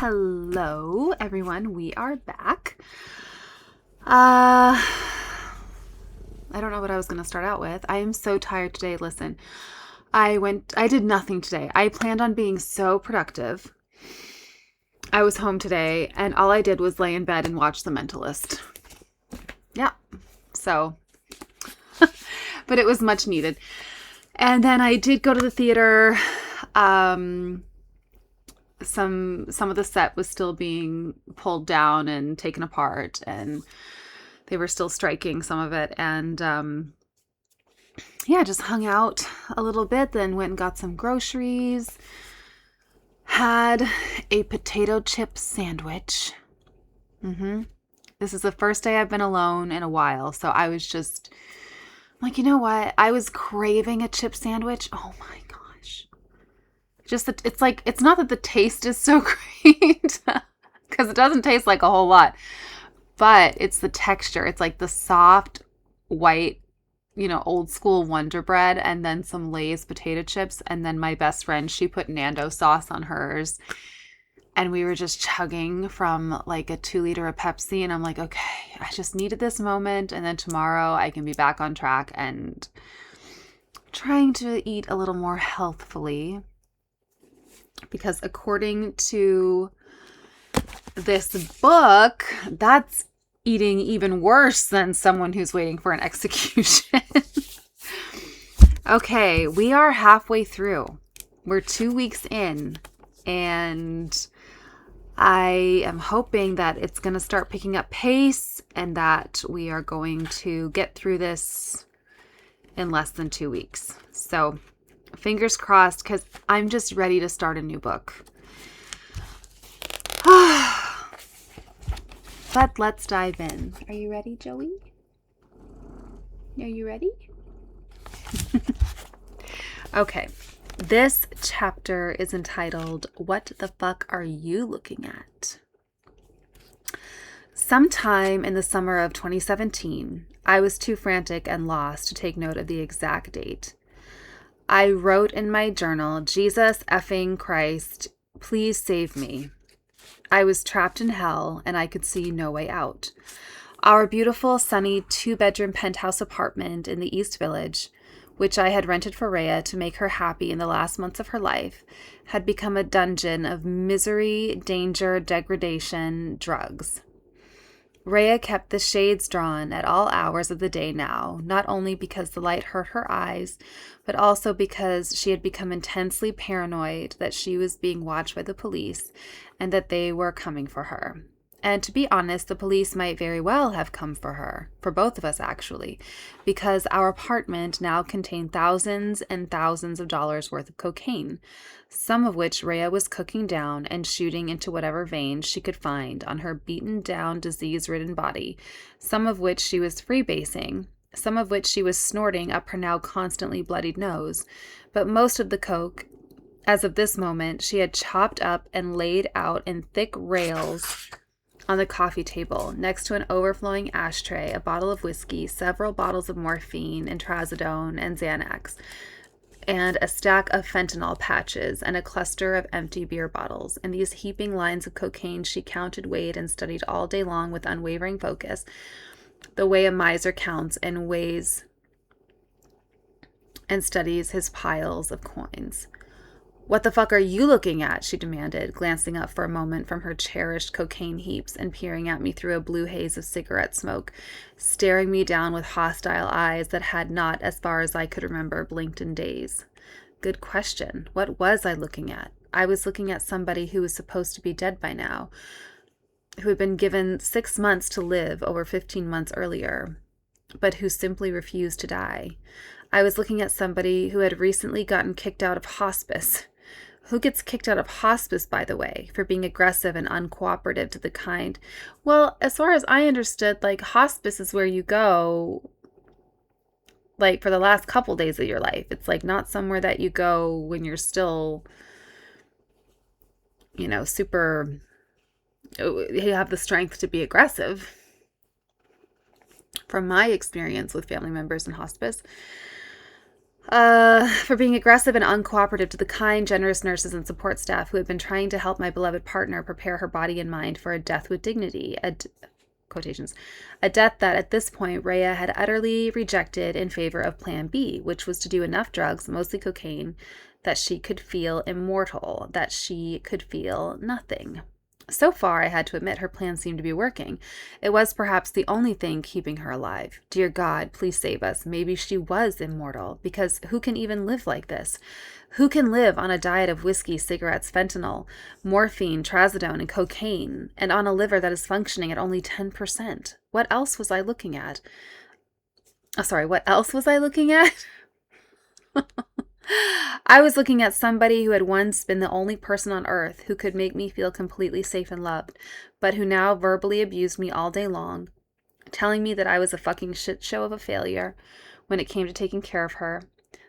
Hello, everyone. We are back. I don't know what I was going to start out with. I am so tired today. Listen, I did nothing today. I planned on being so productive. I was home today and all I did was lay in bed and watch The Mentalist. Yeah. So, but it was much needed. And then I did go to the theater. Some of the set was still being pulled down and taken apart, and they were still striking some of it. And just hung out a little bit, then went and got some groceries, had a potato chip sandwich. This is the first day I've been alone in a while, so I was just like, you know what? I was craving a chip sandwich. Oh my gosh. Just that it's not that the taste is so great because it doesn't taste like a whole lot, but it's the texture. It's like the soft white, old school Wonder Bread and then some Lay's potato chips. And then my best friend, she put Nando sauce on hers. And we were just chugging from like a 2-liter of Pepsi. And I'm like, okay, I just needed this moment. And then tomorrow I can be back on track and trying to eat a little more healthfully. Because according to this book, that's eating even worse than someone who's waiting for an execution. Okay, we are halfway through. We're 2 weeks in, and I am hoping that it's going to start picking up pace and that we are going to get through this in less than 2 weeks. So fingers crossed, because I'm just ready to start a new book. But let's dive in. Are you ready, Joey? Are you ready? Okay. This chapter is entitled, What the Fuck Are You Looking At? Sometime in the summer of 2017, I was too frantic and lost to take note of the exact date. I wrote in my journal, Jesus effing Christ, please save me. I was trapped in hell and I could see no way out. Our beautiful, sunny 2-bedroom penthouse apartment in the East Village, which I had rented for Rhea to make her happy in the last months of her life, had become a dungeon of misery, danger, degradation, drugs. Rhea kept the shades drawn at all hours of the day now, not only because the light hurt her eyes, but also because she had become intensely paranoid that she was being watched by the police and that they were coming for her. And to be honest, the police might very well have come for her, for both of us actually, because our apartment now contained thousands and thousands of dollars worth of cocaine, some of which Rhea was cooking down and shooting into whatever veins she could find on her beaten down, disease-ridden body, some of which she was freebasing, some of which she was snorting up her now constantly bloodied nose, but most of the coke, as of this moment, she had chopped up and laid out in thick rails on the coffee table, next to an overflowing ashtray, a bottle of whiskey, several bottles of morphine and trazodone and Xanax, and a stack of fentanyl patches and a cluster of empty beer bottles. And these heaping lines of cocaine she counted, weighed, and studied all day long with unwavering focus, the way a miser counts and weighs and studies his piles of coins. What the fuck are you looking at? She demanded, glancing up for a moment from her cherished cocaine heaps and peering at me through a blue haze of cigarette smoke, staring me down with hostile eyes that had not, as far as I could remember, blinked in days. Good question. What was I looking at? I was looking at somebody who was supposed to be dead by now, who had been given 6 months to live over 15 months earlier, but who simply refused to die. I was looking at somebody who had recently gotten kicked out of hospice. Who gets kicked out of hospice, by the way, for being aggressive and uncooperative to the kind? Well, as far as I understood, hospice is where you go, for the last couple days of your life. It's, not somewhere that you go when you're still, super, you have the strength to be aggressive. From my experience with family members in hospice. For being aggressive and uncooperative to the kind, generous nurses and support staff who had been trying to help my beloved partner prepare her body and mind for a death with dignity, quotations, a death that at this point Rhea had utterly rejected in favor of Plan B, which was to do enough drugs, mostly cocaine, that she could feel immortal, that she could feel nothing. So far, I had to admit her plan seemed to be working. It was perhaps the only thing keeping her alive. Dear God, please save us. Maybe she was immortal, because who can even live like this? Who can live on a diet of whiskey, cigarettes, fentanyl, morphine, trazodone, and cocaine, and on a liver that is functioning at only 10%? What else was I looking at? What else was I looking at? I was looking at somebody who had once been the only person on earth who could make me feel completely safe and loved, but who now verbally abused me all day long, telling me that I was a fucking shit show of a failure when it came to taking care of her,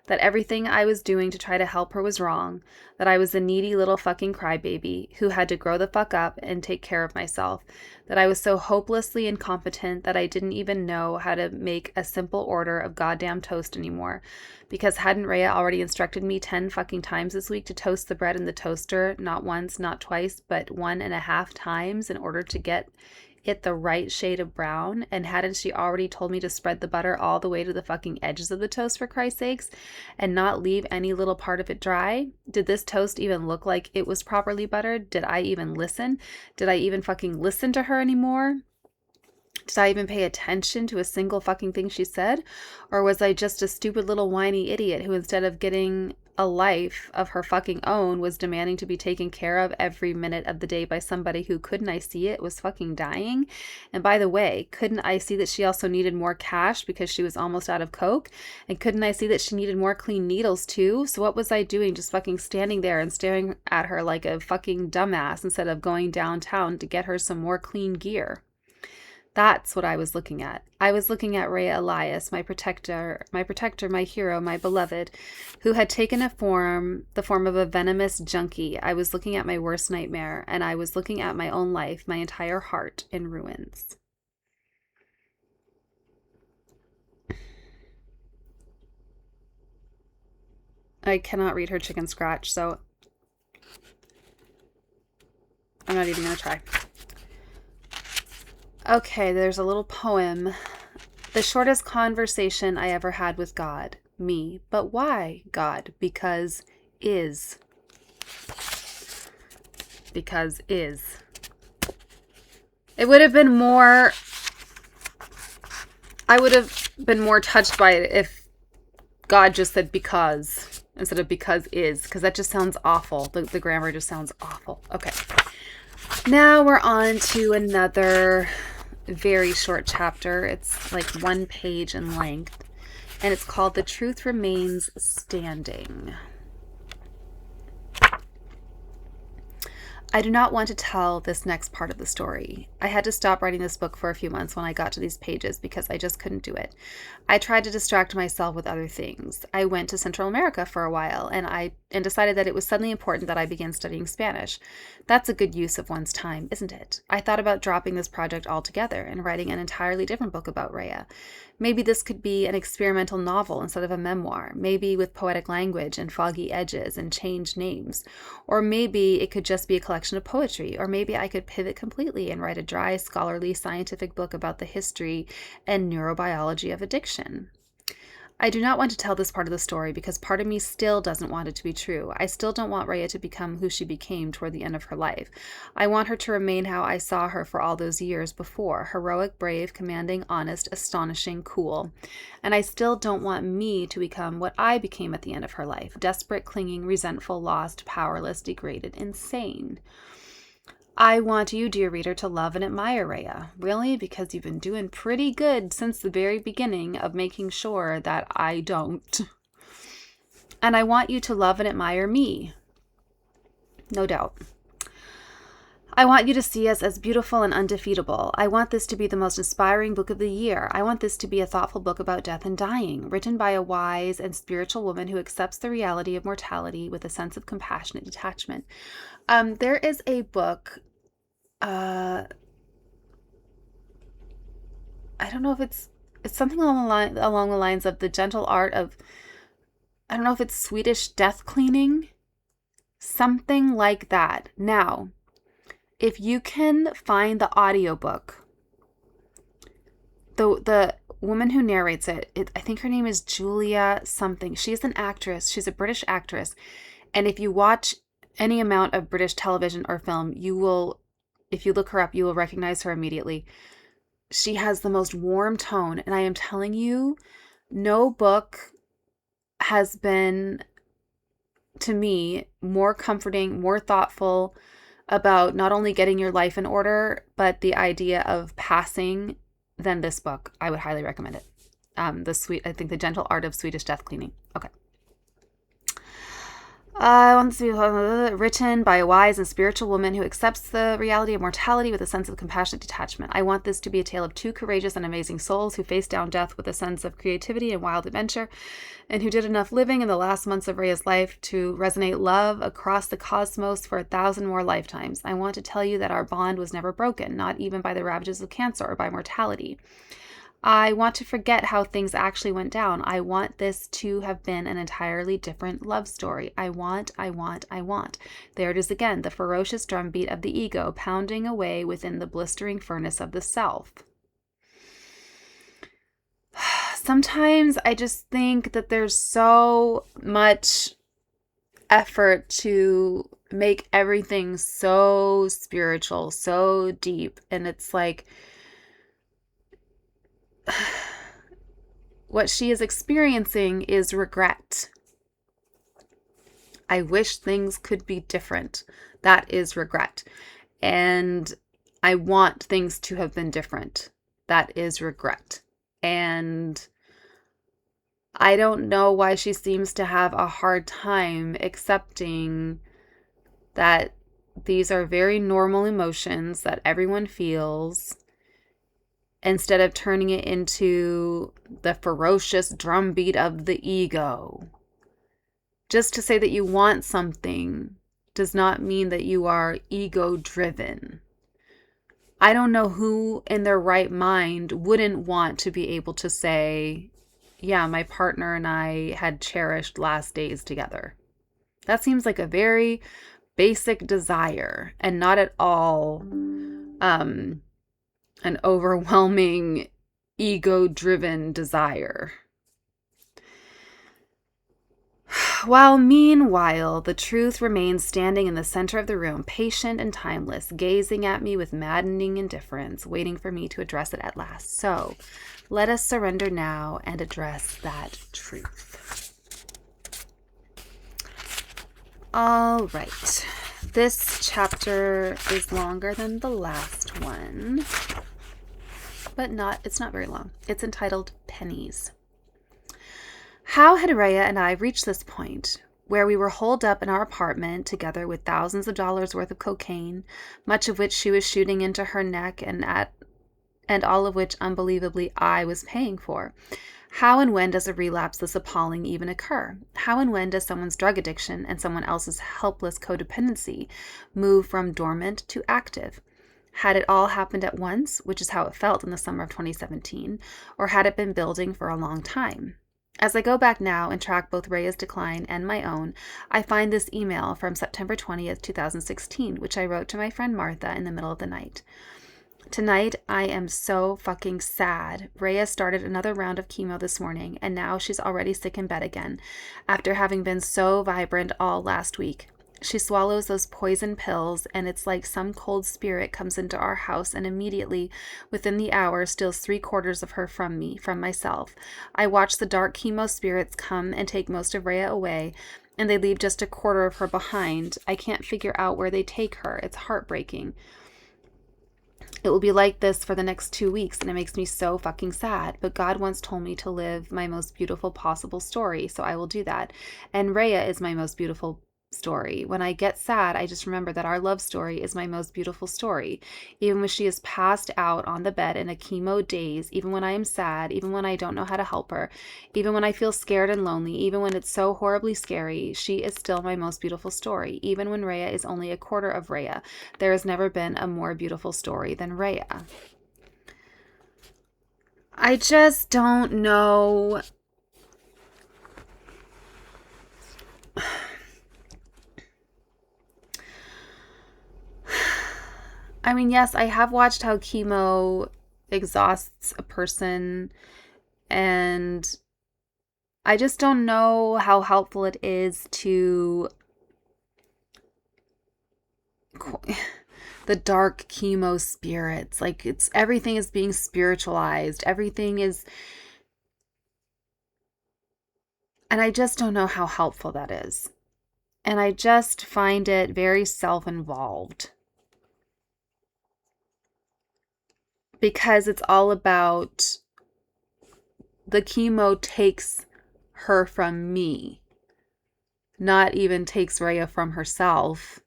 that everything I was doing to try to help her was wrong, that I was a needy little fucking crybaby who had to grow the fuck up and take care of myself, that I was so hopelessly incompetent that I didn't even know how to make a simple order of goddamn toast anymore, because hadn't Rhea already instructed me 10 fucking times this week to toast the bread in the toaster, not once, not twice, but 1.5 times in order to get it the right shade of brown? And hadn't she already told me to spread the butter all the way to the fucking edges of the toast, for Christ's sakes, and not leave any little part of it dry? Did this toast even look like it was properly buttered? Did I even listen? Did I even fucking listen to her anymore? Did I even pay attention to a single fucking thing she said? Or was I just a stupid little whiny idiot who, instead of getting a life of her fucking own, was demanding to be taken care of every minute of the day by somebody who, couldn't I see it, was fucking dying? And by the way, couldn't I see that she also needed more cash because she was almost out of coke? And couldn't I see that she needed more clean needles too? So what was I doing, just fucking standing there and staring at her like a fucking dumbass instead of going downtown to get her some more clean gear? That's what I was looking at. I was looking at Rhea Elias, my protector, my hero, my beloved, who had taken the form of a venomous junkie. I was looking at my worst nightmare, and I was looking at my own life, my entire heart in ruins. I cannot read her chicken scratch, so I'm not even going to try. Okay, there's a little poem. The shortest conversation I ever had with God. Me. But why, God? Because is. Because is. It would have been more... I would have been more touched by it if God just said because instead of because is. Because that just sounds awful. The grammar just sounds awful. Okay. Now we're on to another very short chapter. It's like 1 page in length, and it's called The Truth Remains Standing. I do not want to tell this next part of the story. I had to stop writing this book for a few months when I got to these pages because I just couldn't do it. I tried to distract myself with other things. I went to Central America for a while and decided that it was suddenly important that I begin studying Spanish. That's a good use of one's time, isn't it? I thought about dropping this project altogether and writing an entirely different book about Rhea. Maybe this could be an experimental novel instead of a memoir, maybe with poetic language and foggy edges and changed names. Or maybe it could just be a collection of poetry, or maybe I could pivot completely and write a dry, scholarly, scientific book about the history and neurobiology of addiction. I do not want to tell this part of the story because part of me still doesn't want it to be true. I still don't want Rhea to become who she became toward the end of her life. I want her to remain how I saw her for all those years before: heroic, brave, commanding, honest, astonishing, cool. And I still don't want me to become what I became at the end of her life: desperate, clinging, resentful, lost, powerless, degraded, insane. I want you, dear reader, to love and admire Rhea. Really? Because you've been doing pretty good since the very beginning of making sure that I don't. And I want you to love and admire me. No doubt. I want you to see us as beautiful and undefeatable. I want this to be the most inspiring book of the year. I want this to be a thoughtful book about death and dying, written by a wise and spiritual woman who accepts the reality of mortality with a sense of compassionate detachment. There is a book, I don't know if it's something along the lines of The Gentle Art of I don't know if it's Swedish death cleaning, something like that. Now, if you can find the audiobook, the woman who narrates it, I think her name is Julia something. She's an actress. She's a British actress. And if you watch any amount of British television or film, you will, if you look her up, you will recognize her immediately. She has the most warm tone. And I am telling you, no book has been, to me, more comforting, more thoughtful about not only getting your life in order, but the idea of passing than this book. I would highly recommend it. I think The Gentle Art of Swedish Death Cleaning. Okay. I want this to be written by a wise and spiritual woman who accepts the reality of mortality with a sense of compassionate detachment. I want this to be a tale of two courageous and amazing souls who face down death with a sense of creativity and wild adventure, and who did enough living in the last months of Rhea's life to resonate love across the cosmos for 1,000 more lifetimes. I want to tell you that our bond was never broken, not even by the ravages of cancer or by mortality. I want to forget how things actually went down. I want this to have been an entirely different love story. I want. There it is again, the ferocious drumbeat of the ego pounding away within the blistering furnace of the self. Sometimes I just think that there's so much effort to make everything so spiritual, so deep, and it's like what she is experiencing is regret. I wish things could be different. That is regret. And I want things to have been different. That is regret. And I don't know why she seems to have a hard time accepting that these are very normal emotions that everyone feels, instead of turning it into the ferocious drumbeat of the ego. Just to say that you want something does not mean that you are ego-driven. I don't know who in their right mind wouldn't want to be able to say, yeah, my partner and I had cherished last days together. That seems like a very basic desire and not at all an overwhelming ego-driven desire. While meanwhile, the truth remains standing in the center of the room, patient and timeless, gazing at me with maddening indifference, waiting for me to address it at last. So, let us surrender now and address that truth. All right. This chapter is longer than the last one, but it's not very long. It's entitled Pennies. How had Rhea and I reached this point, where we were holed up in our apartment together with thousands of dollars worth of cocaine, much of which she was shooting into her neck and all of which, unbelievably, I was paying for? How and when does a relapse this appalling even occur? How and when does someone's drug addiction and someone else's helpless codependency move from dormant to active? Had it all happened at once, which is how it felt in the summer of 2017, or had it been building for a long time? As I go back now and track both Rhea's decline and my own, I find this email from September 20th, 2016, which I wrote to my friend Martha in the middle of the night. Tonight, I am so fucking sad. Rhea started another round of chemo this morning, and now she's already sick in bed again, after having been so vibrant all last week. She swallows those poison pills, and it's like some cold spirit comes into our house and immediately, within the hour, steals 3/4 of her from me, from myself. I watch the dark chemo spirits come and take most of Rhea away, and they leave just 1/4 of her behind. I can't figure out where they take her. It's heartbreaking. It will be like this for the next 2 weeks, and it makes me so fucking sad. But God once told me to live my most beautiful possible story, so I will do that. And Rhea is my most beautiful story. When I get sad, I just remember that our love story is my most beautiful story. Even when she is passed out on the bed in a chemo daze, even when I am sad, even when I don't know how to help her, even when I feel scared and lonely, even when it's so horribly scary, she is still my most beautiful story. Even when Rhea is only 1/4 of Rhea, there has never been a more beautiful story than Rhea. I just don't know I mean, yes, I have watched how chemo exhausts a person, and I just don't know how helpful it is to the dark chemo spirits. Like, it's everything is being spiritualized. Everything is, and I just don't know how helpful that is. And I just find it very self-involved. Because it's all about the chemo takes her from me, not even takes Rhea from herself,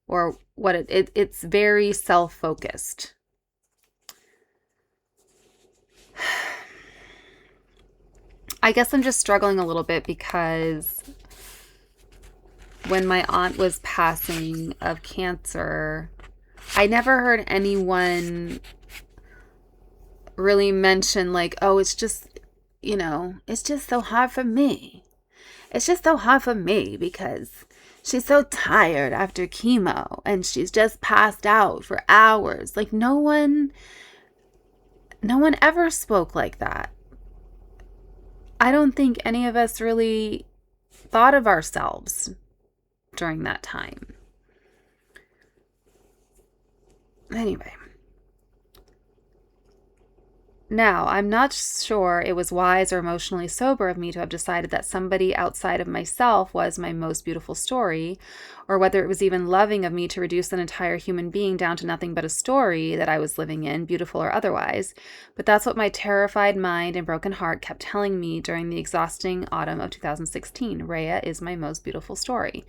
or what it's very self-focused. I guess I'm just struggling a little bit because when my aunt was passing of cancer, I never heard anyone really mention like, oh, it's just, it's just so hard for me. It's just so hard for me because she's so tired after chemo and she's just passed out for hours. Like, no one ever spoke like that. I don't think any of us really thought of ourselves during that time. Anyway. Now, I'm not sure it was wise or emotionally sober of me to have decided that somebody outside of myself was my most beautiful story, or whether it was even loving of me to reduce an entire human being down to nothing but a story that I was living in, beautiful or otherwise. But that's what my terrified mind and broken heart kept telling me during the exhausting autumn of 2016. Rhea is my most beautiful story.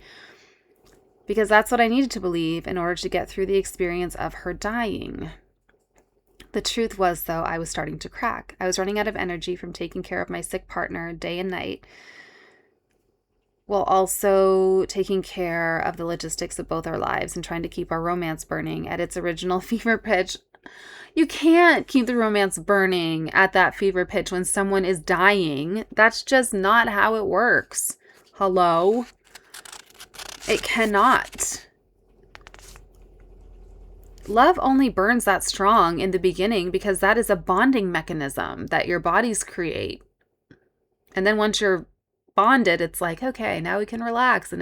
Because that's what I needed to believe in order to get through the experience of her dying. The truth was, though, I was starting to crack. I was running out of energy from taking care of my sick partner day and night, while also taking care of the logistics of both our lives and trying to keep our romance burning at its original fever pitch. You can't keep the romance burning at that fever pitch when someone is dying. That's just not how it works. Hello? It cannot. Love only burns that strong in the beginning because that is a bonding mechanism that your bodies create. And then once you're bonded, it's like, okay, now we can relax. And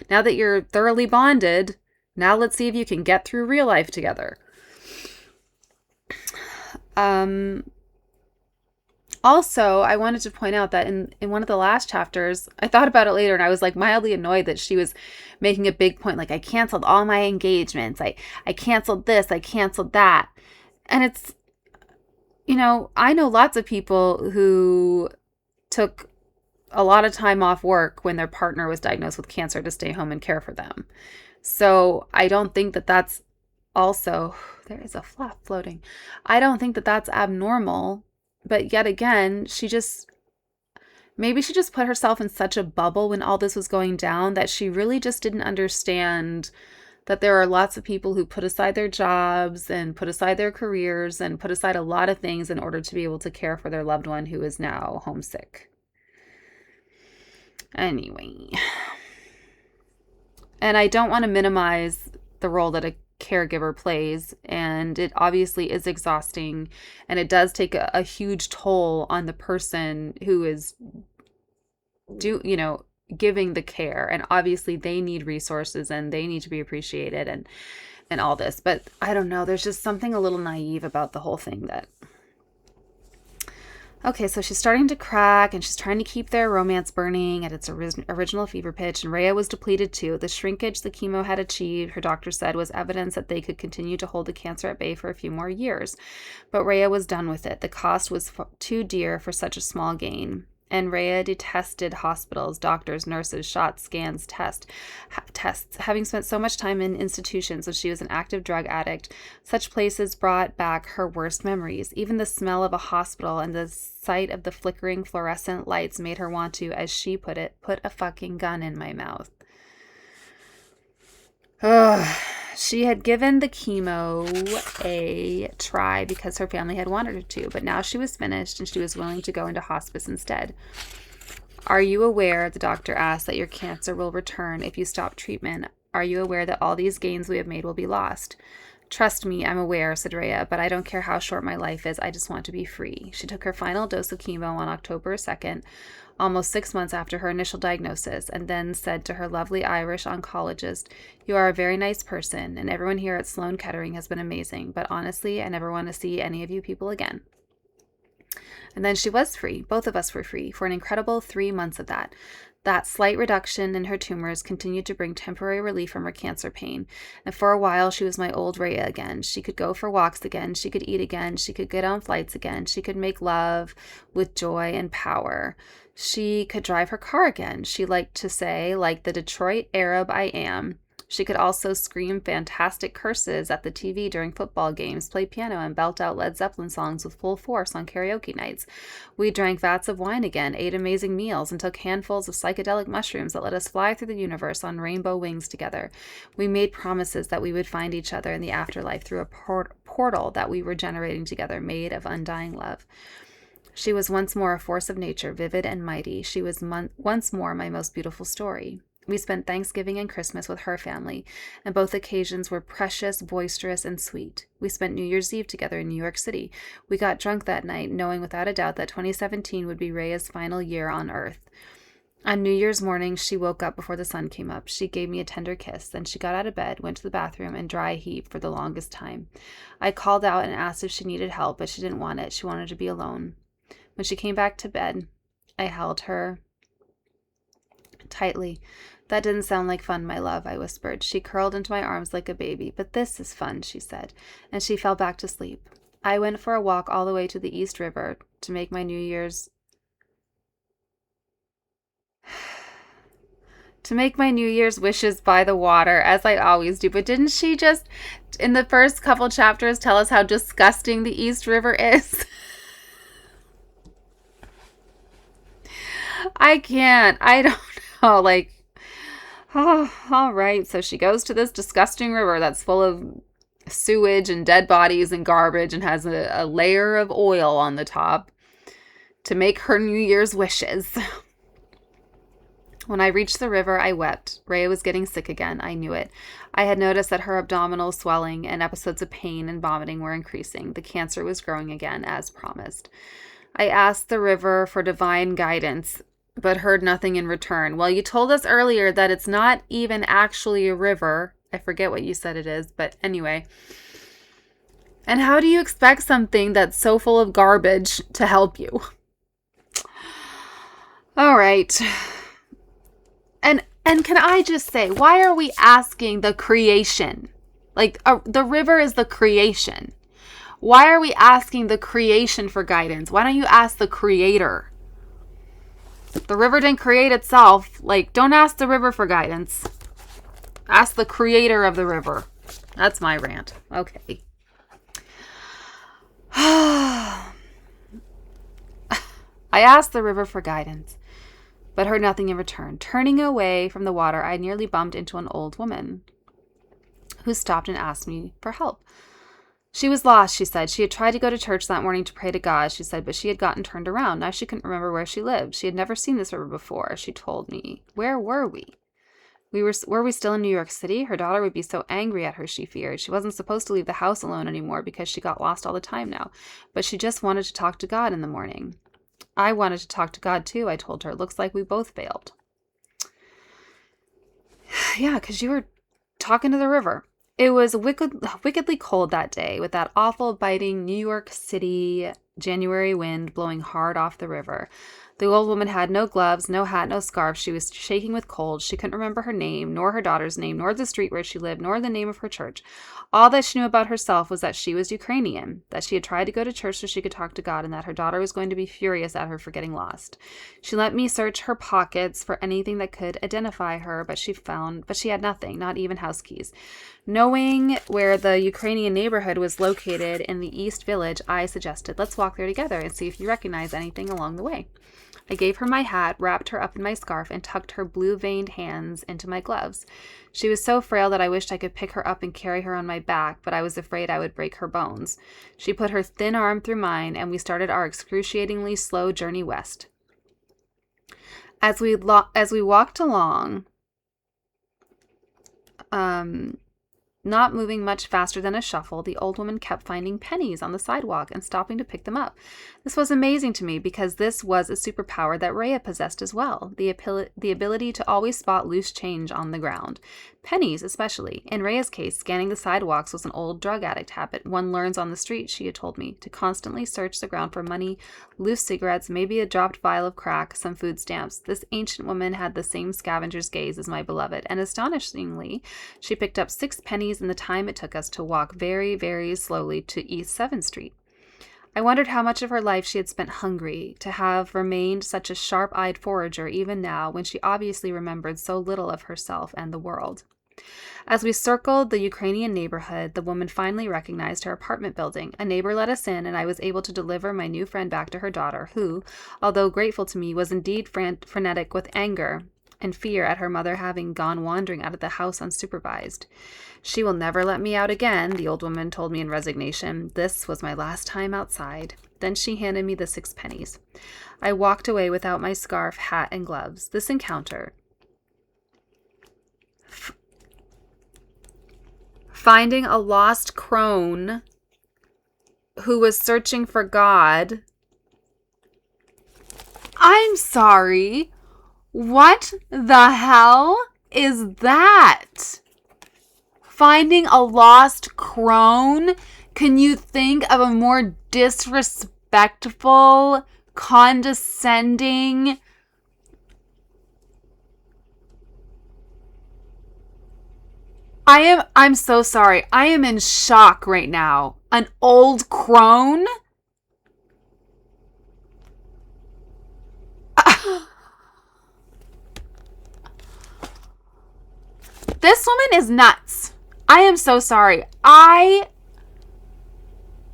now that you're thoroughly bonded, now let's see if you can get through real life together. Also, I wanted to point out that in one of the last chapters, I thought about it later and I was like mildly annoyed that she was making a big point. Like, I canceled all my engagements. I canceled this. I canceled that. And it's, I know lots of people who took a lot of time off work when their partner was diagnosed with cancer to stay home and care for them. So I don't think that that's also, there is a flap floating. I don't think that that's abnormal. But yet again, maybe she just put herself in such a bubble when all this was going down that she really just didn't understand that there are lots of people who put aside their jobs and put aside their careers and put aside a lot of things in order to be able to care for their loved one who is now homesick. Anyway. And I don't want to minimize the role that a caregiver plays, and it obviously is exhausting, and it does take a huge toll on the person who is giving the care, and obviously they need resources and they need to be appreciated and all this. But I don't know, there's just something a little naive about the whole thing that okay, so she's starting to crack and she's trying to keep their romance burning at its original fever pitch, and Rhea was depleted too. The shrinkage the chemo had achieved, her doctor said, was evidence that they could continue to hold the cancer at bay for a few more years. But Rhea was done with it. The cost was too dear for such a small gain. And Rhea detested hospitals, doctors, nurses, shots, scans, tests. Having spent so much time in institutions when she was an active drug addict, such places brought back her worst memories. Even the smell of a hospital and the sight of the flickering fluorescent lights made her want to, as she put it, put a fucking gun in my mouth. Ugh. She had given the chemo a try because her family had wanted her to, but now she was finished and she was willing to go into hospice instead. Are you aware, the doctor asked, that your cancer will return if you stop treatment? Are you aware that all these gains we have made will be lost? Trust me, I'm aware, said Rhea, but I don't care how short my life is. I just want to be free. She took her final dose of chemo on October 2nd, almost 6 months after her initial diagnosis, and then said to her lovely Irish oncologist, "You are a very nice person, and everyone here at Sloan Kettering has been amazing, but honestly, I never want to see any of you people again." And then she was free. Both of us were free for an incredible 3 months of that. That slight reduction in her tumors continued to bring temporary relief from her cancer pain. And for a while, she was my old Rhea again. She could go for walks again. She could eat again. She could get on flights again. She could make love with joy and power. She could drive her car again. She liked to say, like the Detroit Arab I am. She could also scream fantastic curses at the TV during football games, play piano, and belt out Led Zeppelin songs with full force on karaoke nights. We drank vats of wine again, ate amazing meals, and took handfuls of psychedelic mushrooms that let us fly through the universe on rainbow wings together. We made promises that we would find each other in the afterlife through a portal that we were generating together, made of undying love. She was once more a force of nature, vivid and mighty. She was once more my most beautiful story. We spent Thanksgiving and Christmas with her family, and both occasions were precious, boisterous, and sweet. We spent New Year's Eve together in New York City. We got drunk that night, knowing without a doubt that 2017 would be Rhea's final year on Earth. On New Year's morning, she woke up before the sun came up. She gave me a tender kiss. Then she got out of bed, went to the bathroom, and dry heaved for the longest time. I called out and asked if she needed help, but she didn't want it. She wanted to be alone. When she came back to bed, I held her tightly. "That didn't sound like fun, my love," I whispered. She curled into my arms like a baby. "But this is fun," she said, and she fell back to sleep. I went for a walk all the way to the East River to make my New Year's wishes by the water, as I always do. But didn't she just, in the first couple chapters, tell us how disgusting the East River is? I can't. I don't know. Like, oh, all right. So she goes to this disgusting river that's full of sewage and dead bodies and garbage and has a layer of oil on the top to make her New Year's wishes. When I reached the river, I wept. Rhea was getting sick again. I knew it. I had noticed that her abdominal swelling and episodes of pain and vomiting were increasing. The cancer was growing again, as promised. I asked the river for divine guidance, but heard nothing in return. Well, you told us earlier that it's not even actually a river. I forget what you said it is, but anyway. And how do you expect something that's so full of garbage to help you? All right. And can I just say, why are we asking the creation? Like, the river is the creation. Why are we asking the creation for guidance? Why don't you ask the creator? The river didn't create itself. Like, don't ask the river for guidance. Ask the creator of the river. That's my rant. Okay. I asked the river for guidance, but heard nothing in return. Turning away from the water, I nearly bumped into an old woman who stopped and asked me for help. She was lost, she said. She had tried to go to church that morning to pray to God, she said, but she had gotten turned around. Now she couldn't remember where she lived. She had never seen this river before, she told me. Where were we? Were we still in New York City? Her daughter would be so angry at her, she feared. She wasn't supposed to leave the house alone anymore because she got lost all the time now. But she just wanted to talk to God in the morning. I wanted to talk to God too, I told her. Looks like we both failed. Yeah, because you were talking to the river. It was wickedly cold that day, with that awful biting New York City January wind blowing hard off the river. The old woman had no gloves, no hat, no scarf. She was shaking with cold. She couldn't remember her name, nor her daughter's name, nor the street where she lived, nor the name of her church. All that she knew about herself was that she was Ukrainian, that she had tried to go to church so she could talk to God, and that her daughter was going to be furious at her for getting lost. She let me search her pockets for anything that could identify her, but she had nothing, not even house keys. Knowing where the Ukrainian neighborhood was located in the East Village, I suggested, let's walk there together and see if you recognize anything along the way. I gave her my hat, wrapped her up in my scarf, and tucked her blue-veined hands into my gloves. She was so frail that I wished I could pick her up and carry her on my back, but I was afraid I would break her bones. She put her thin arm through mine, and we started our excruciatingly slow journey west. As we walked along, not moving much faster than a shuffle, the old woman kept finding pennies on the sidewalk and stopping to pick them up. This was amazing to me because this was a superpower that Rhea possessed as well, the ability to always spot loose change on the ground. Pennies, especially. In Rhea's case, scanning the sidewalks was an old drug addict habit one learns on the street, she had told me, to constantly search the ground for money, loose cigarettes, maybe a dropped vial of crack, some food stamps. This ancient woman had the same scavenger's gaze as my beloved, and astonishingly, she picked up 6 pennies in the time it took us to walk very, very slowly to East 7th Street. I wondered how much of her life she had spent hungry, to have remained such a sharp-eyed forager even now when she obviously remembered so little of herself and the world. As we circled the Ukrainian neighborhood, the woman finally recognized her apartment building. A neighbor let us in, and I was able to deliver my new friend back to her daughter, who, although grateful to me, was indeed frenetic with anger and fear at her mother having gone wandering out of the house unsupervised. She will never let me out again, the old woman told me in resignation. This was my last time outside. Then she handed me the 6 pennies. I walked away without my scarf, hat, and gloves. This encounter, finding a lost crone who was searching for God. I'm sorry. What the hell is that? Finding a lost crone? Can you think of a more disrespectful, condescending, I'm so sorry. I am in shock right now. An old crone? This woman is nuts. I am so sorry.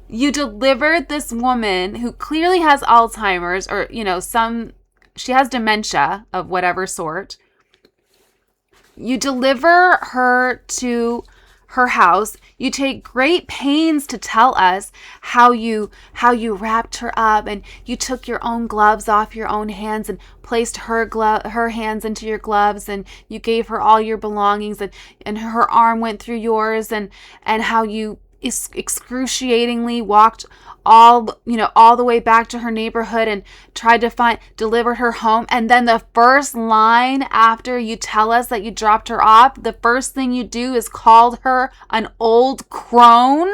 You delivered this woman who clearly has Alzheimer's or, she has dementia of whatever sort. You deliver her to her house. You take great pains to tell us how you wrapped her up, and you took your own gloves off your own hands and placed her hands into your gloves, and you gave her all your belongings, and her arm went through yours, and how you excruciatingly walked all the way back to her neighborhood and tried to delivered her home. And then the first line after you tell us that you dropped her off, the first thing you do is called her an old crone.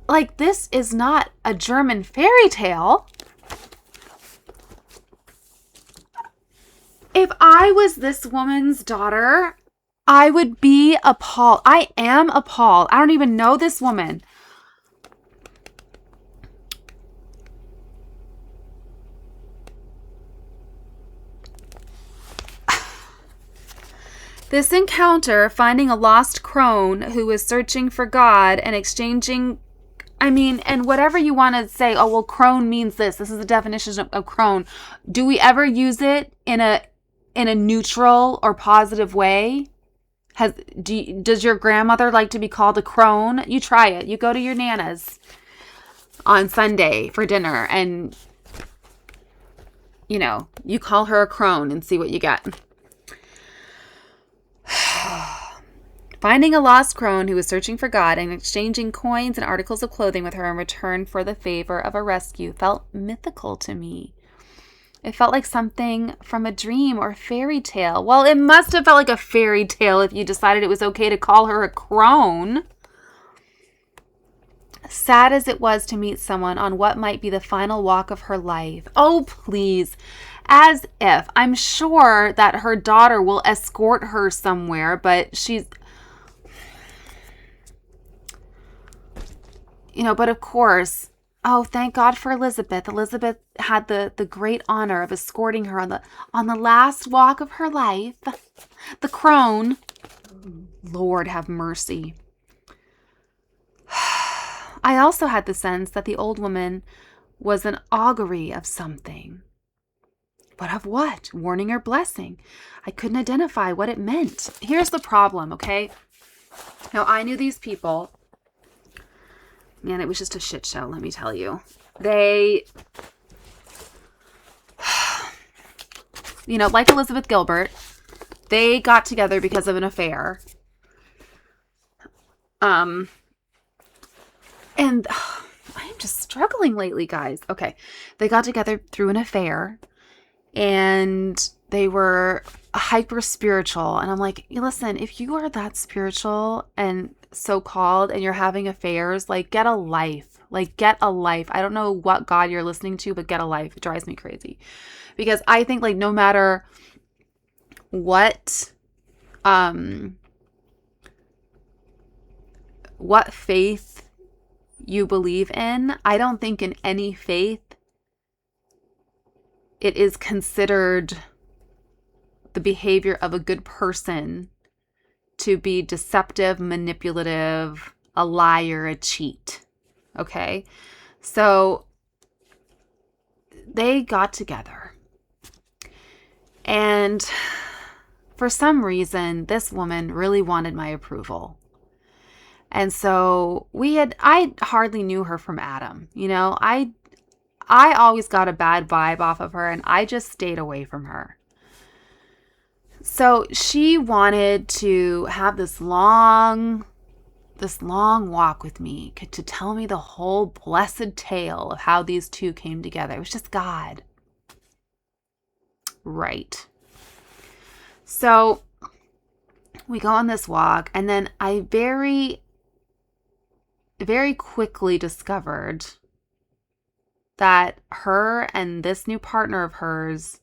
Like, this is not a German fairy tale. If I was this woman's daughter, I would be appalled. I am appalled. I don't even know this woman. This encounter, finding a lost crone who was searching for God and exchanging, and whatever you want to say, oh, well, crone means this. This is the definition of crone. Do we ever use it in a neutral or positive way? Does your grandmother like to be called a crone? You try it. You go to your Nana's on Sunday for dinner and, you call her a crone and see what you get. Finding a lost crone who was searching for God and exchanging coins and articles of clothing with her in return for the favor of a rescue felt mythical to me. It felt like something from a dream or fairy tale. Well, it must have felt like a fairy tale if you decided it was okay to call her a crone. Sad as it was to meet someone on what might be the final walk of her life. Oh, please. As if. I'm sure that her daughter will escort her somewhere, but she's... but of course... Oh, thank God for Elizabeth. Elizabeth had the great honor of escorting her on the last walk of her life. The crone. Lord have mercy. I also had the sense that the old woman was an augury of something. But of what? Warning or blessing? I couldn't identify what it meant. Here's the problem, okay? Now, I knew these people Man, it was just a shit show, let me tell you. They, like Elizabeth Gilbert, they got together because of an affair. And I'm just struggling lately, guys. Okay. They got together through an affair, and they were hyper spiritual. And I'm like, listen, if you are that spiritual and so-called and you're having affairs, like, get a life. Like, get a life. I don't know what God you're listening to, but get a life. It drives me crazy. Because I think, like, no matter what faith you believe in, I don't think in any faith it is considered the behavior of a good person to be deceptive, manipulative, a liar, a cheat. Okay? So they got together. And for some reason, this woman really wanted my approval. And so I hardly knew her from Adam. I always got a bad vibe off of her, and I just stayed away from her. So she wanted to have this long walk with me to tell me the whole blessed tale of how these two came together. It was just God. Right. So we go on this walk, and then I very, very quickly discovered that her and this new partner of hers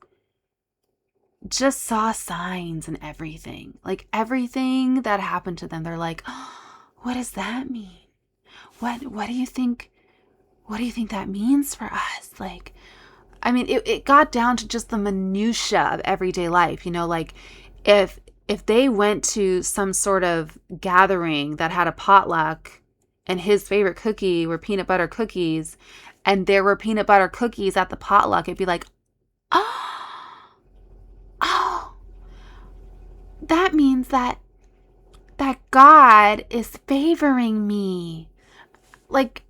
just saw signs and everything. Like, everything that happened to them, they're like, oh, what does that mean? What do you think that means for us? Like, I mean, it got down to just the minutia of everyday life. Like, if they went to some sort of gathering that had a potluck and his favorite cookie were peanut butter cookies, and there were peanut butter cookies at the potluck, it'd be like, oh, that means that God is favoring me. Like,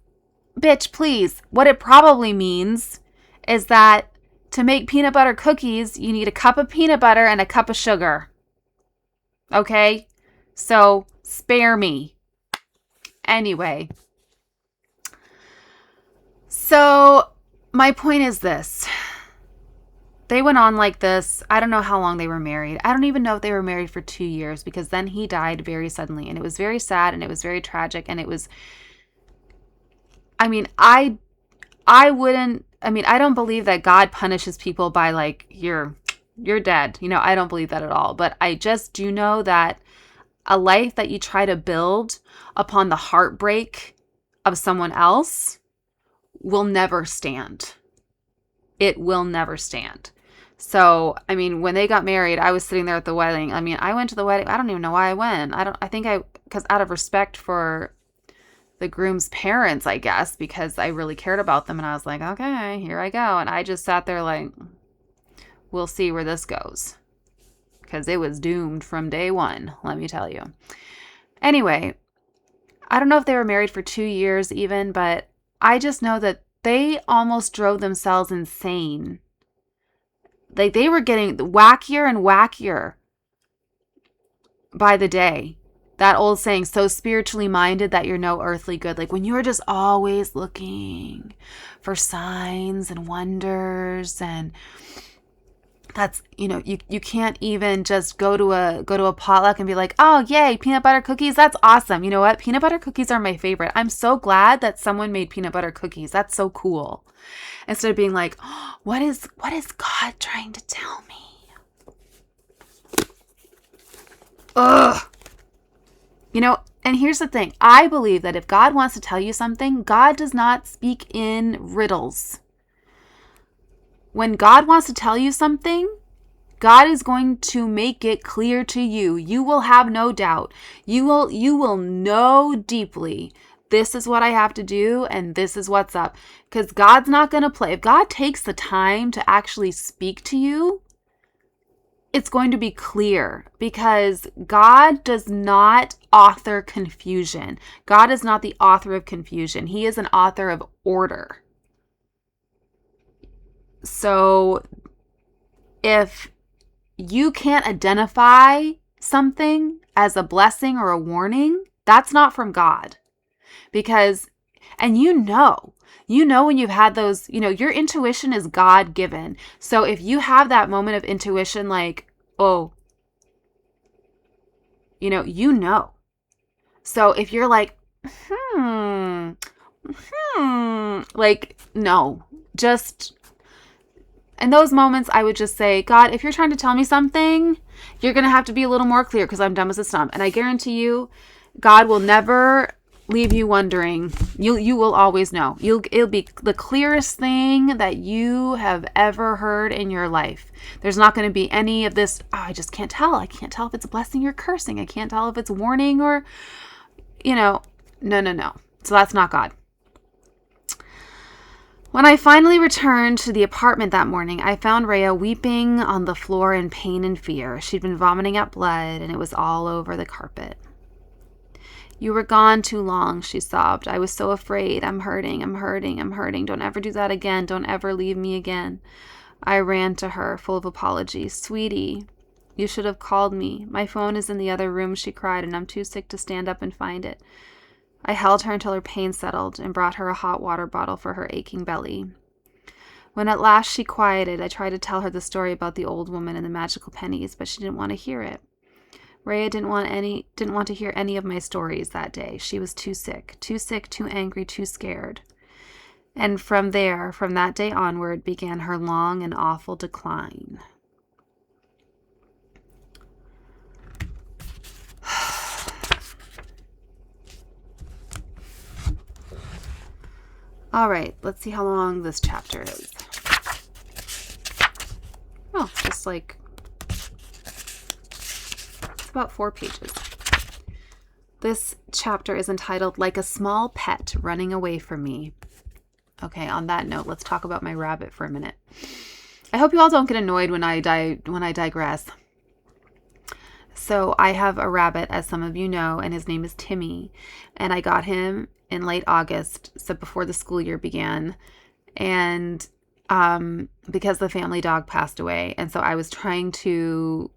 bitch, please. What it probably means is that to make peanut butter cookies, you need a cup of peanut butter and a cup of sugar. Okay? So, spare me. Anyway. So, my point is this. They went on like this. I don't know how long they were married. I don't even know if they were married for 2 years, because then he died very suddenly, and it was very sad, and it was very tragic, and it was, I mean, I don't believe that God punishes people by, like, you're dead. I don't believe that at all. But I just do know that a life that you try to build upon the heartbreak of someone else will never stand. It will never stand. So, I mean, when they got married, I was sitting there at the wedding. I mean, I went to the wedding. I don't even know why I went. Because out of respect for the groom's parents, I guess, because I really cared about them. And I was like, okay, here I go. And I just sat there like, we'll see where this goes. Because it was doomed from day one, let me tell you. Anyway, I don't know if they were married for 2 years even, but I just know that they almost drove themselves insane. Like, they were getting wackier and wackier by the day. That old saying, so spiritually minded that you're no earthly good. Like, when you're just always looking for signs and wonders, and that's, you can't even just go to a potluck and be like, oh, yay, peanut butter cookies. That's awesome. You know what? Peanut butter cookies are my favorite. I'm so glad that someone made peanut butter cookies. That's so cool. Instead of being like, oh, what is God trying to tell me? Ugh. And here's the thing. I believe that if God wants to tell you something, God does not speak in riddles. When God wants to tell you something, God is going to make it clear to you. You will have no doubt. You will know deeply, this is what I have to do, and this is what's up. Because God's not going to play. If God takes the time to actually speak to you, it's going to be clear, because God does not author confusion. God is not the author of confusion. He is an author of order. So if you can't identify something as a blessing or a warning, that's not from God. Because, and you know when you've had those, your intuition is God given. So if you have that moment of intuition, like, oh, you know. So if you're like, like, no, just in those moments, I would just say, God, if you're trying to tell me something, you're going to have to be a little more clear, because I'm dumb as a stump. And I guarantee you, God will never leave you wondering. You will always know. It'll be the clearest thing that you have ever heard in your life. There's not going to be any of this, oh, I just can't tell. I can't tell if it's a blessing or cursing. I can't tell if it's a warning or, no. So that's not God. When I finally returned to the apartment that morning, I found Rhea weeping on the floor in pain and fear. She'd been vomiting up blood, and it was all over the carpet. You were gone too long, she sobbed. I was so afraid. I'm hurting. Don't ever do that again. Don't ever leave me again. I ran to her, full of apologies. Sweetie, you should have called me. My phone is in the other room, she cried, and I'm too sick to stand up and find it. I held her until her pain settled and brought her a hot water bottle for her aching belly. When at last she quieted, I tried to tell her the story about the old woman and the magical pennies, but she didn't want to hear it. Rhea didn't want to hear any of my stories that day. She was too sick, too angry, too scared. And from that day onward, began her long and awful decline. All right, let's see how long this chapter is. Oh, just like, it's about 4 pages. This chapter is entitled, Like a Small Pet Running Away From Me. Okay, on that note, let's talk about my rabbit for a minute. I hope you all don't get annoyed when I digress. So I have a rabbit, as some of you know, and his name is Timmy. And I got him in late August, so before the school year began. And because the family dog passed away. And so I was trying to,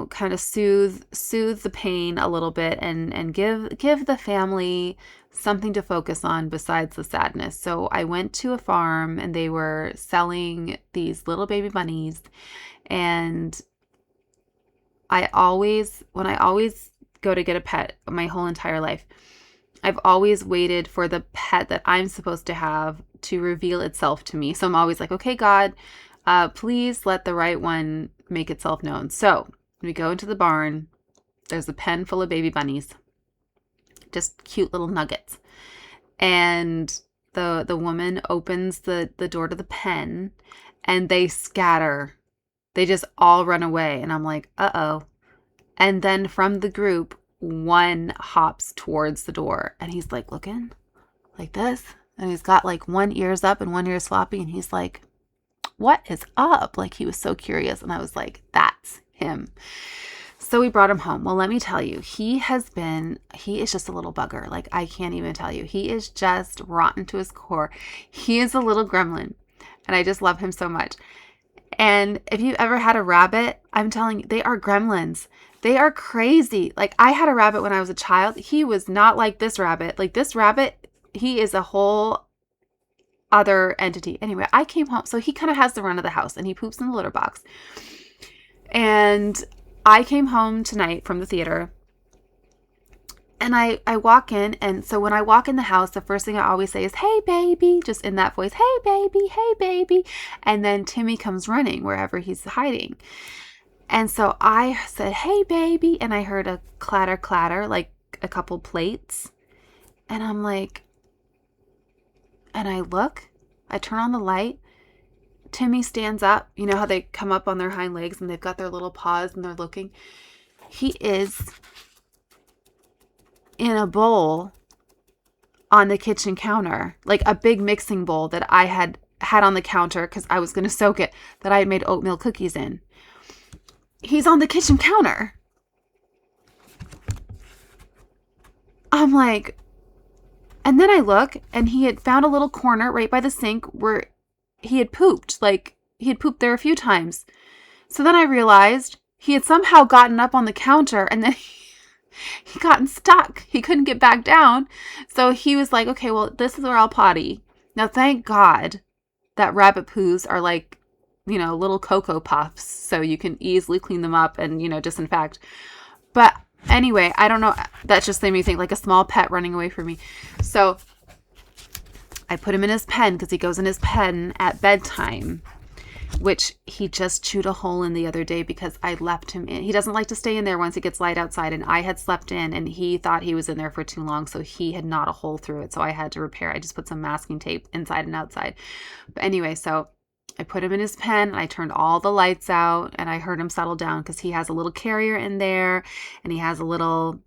kind of soothe the pain a little bit and give the family something to focus on besides the sadness. So I went to a farm and they were selling these little baby bunnies. And when I always go to get a pet my whole entire life, I've always waited for the pet that I'm supposed to have to reveal itself to me. So I'm always like, okay, God, please let the right one make itself known. So we go into the barn. There's a pen full of baby bunnies, just cute little nuggets. And the woman opens the door to the pen, and they scatter. They just all run away. And I'm like, uh-oh. And then from the group, one hops towards the door, and he's like looking like this, and he's got like one ear's up and one ear's floppy, and he's like, what is up? Like, he was so curious, and I was like, that's him. So we brought him home. Well, let me tell you, he is just a little bugger. Like, I can't even tell you. He is just rotten to his core. He is a little gremlin, and I just love him so much. And if you ever had a rabbit, I'm telling you, they are gremlins. They are crazy. Like, I had a rabbit when I was a child. He was not like this rabbit. Like, this rabbit, he is a whole other entity. Anyway, I came home. So he kind of has the run of the house, and he poops in the litter box. And I came home tonight from the theater, and I walk in. And so when I walk in the house, the first thing I always say is, hey, baby, just in that voice, hey, baby, hey, baby. And then Timmy comes running wherever he's hiding. And so I said, hey, baby. And I heard a clatter, clatter, like a couple plates. And I'm like, and I look, I turn on the light. Timmy stands up. You know how they come up on their hind legs and they've got their little paws and they're looking. He is in a bowl on the kitchen counter, like a big mixing bowl that I had had on the counter, because I was going to soak it, that I had made oatmeal cookies in. He's on the kitchen counter. I'm like, and then I look, and he had found a little corner right by the sink where he had pooped. Like, he had pooped there a few times. So then I realized he had somehow gotten up on the counter, and then he gotten stuck. He couldn't get back down. So he was like, okay, well, this is where I'll potty. Now, thank God that rabbit poos are like, little Cocoa Puffs. So you can easily clean them up and, disinfect. But anyway, I don't know. That just made me think like a small pet running away from me. So I put him in his pen because he goes in his pen at bedtime, which he just chewed a hole in the other day because I left him in. He doesn't like to stay in there once it gets light outside, and I had slept in, and he thought he was in there for too long, so he had gnawed a hole through it, so I had to repair. I just put some masking tape inside and outside. But anyway, so I put him in his pen, and I turned all the lights out, and I heard him settle down because he has a little carrier in there, and he has a little...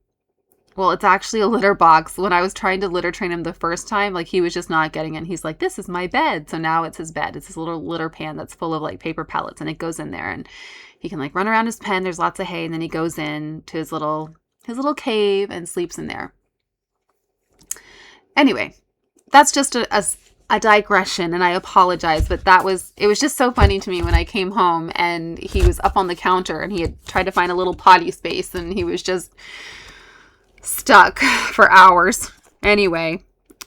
Well, it's actually a litter box. When I was trying to litter train him the first time, like, he was just not getting it. And he's like, this is my bed. So now it's his bed. It's this little litter pan that's full of like paper pellets, and it goes in there, and he can like run around his pen. There's lots of hay, and then he goes in to his little cave and sleeps in there. Anyway, that's just a digression, and I apologize, but it was just so funny to me when I came home and he was up on the counter and he had tried to find a little potty space, and he was just stuck for hours. Anyway.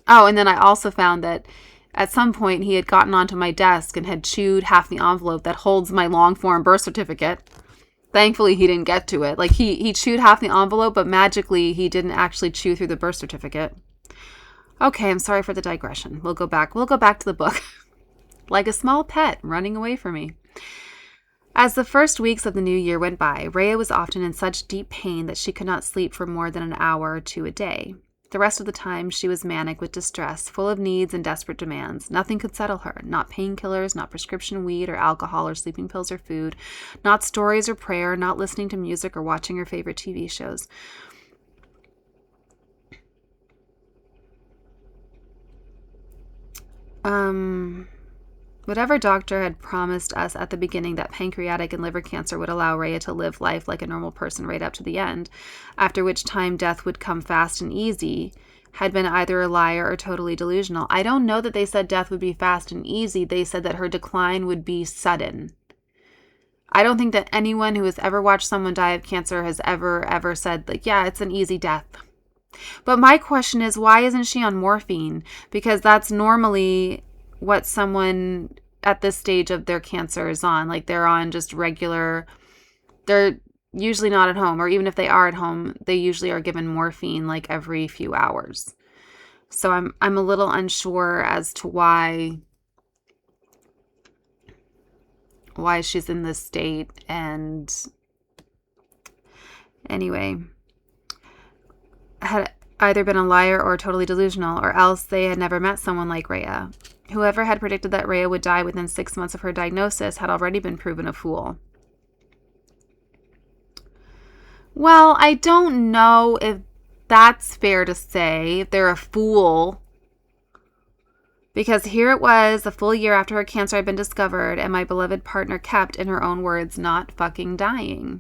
Oh, and then I also found that at some point he had gotten onto my desk and had chewed half the envelope that holds my long form birth certificate. Thankfully, he didn't get to it. Like, he chewed half the envelope, but magically he didn't actually chew through the birth certificate. Okay, I'm sorry for the digression. We'll go back to the book. Like a small pet running away from me. As the first weeks of the new year went by, Rhea was often in such deep pain that she could not sleep for more than an hour or two a day. The rest of the time, she was manic with distress, full of needs and desperate demands. Nothing could settle her, not painkillers, not prescription weed or alcohol or sleeping pills or food, not stories or prayer, not listening to music or watching her favorite TV shows. Whatever doctor had promised us at the beginning that pancreatic and liver cancer would allow Rhea to live life like a normal person right up to the end, after which time death would come fast and easy, had been either a liar or totally delusional. I don't know that they said death would be fast and easy. They said that her decline would be sudden. I don't think that anyone who has ever watched someone die of cancer has ever said, like, yeah, it's an easy death. But my question is, why isn't she on morphine? Because that's normally what someone at this stage of their cancer is on. Like, they're on just regular, they're usually not at home, or even if they are at home, they usually are given morphine like every few hours. So I'm a little unsure as to why she's in this state. And anyway, had either been a liar or totally delusional, or else they had never met someone like Rhea. Whoever had predicted that Rhea would die within 6 months of her diagnosis had already been proven a fool. Well, I don't know if that's fair to say, if they're a fool. Because here it was, a full year after her cancer had been discovered, and my beloved partner kept, in her own words, not fucking dying.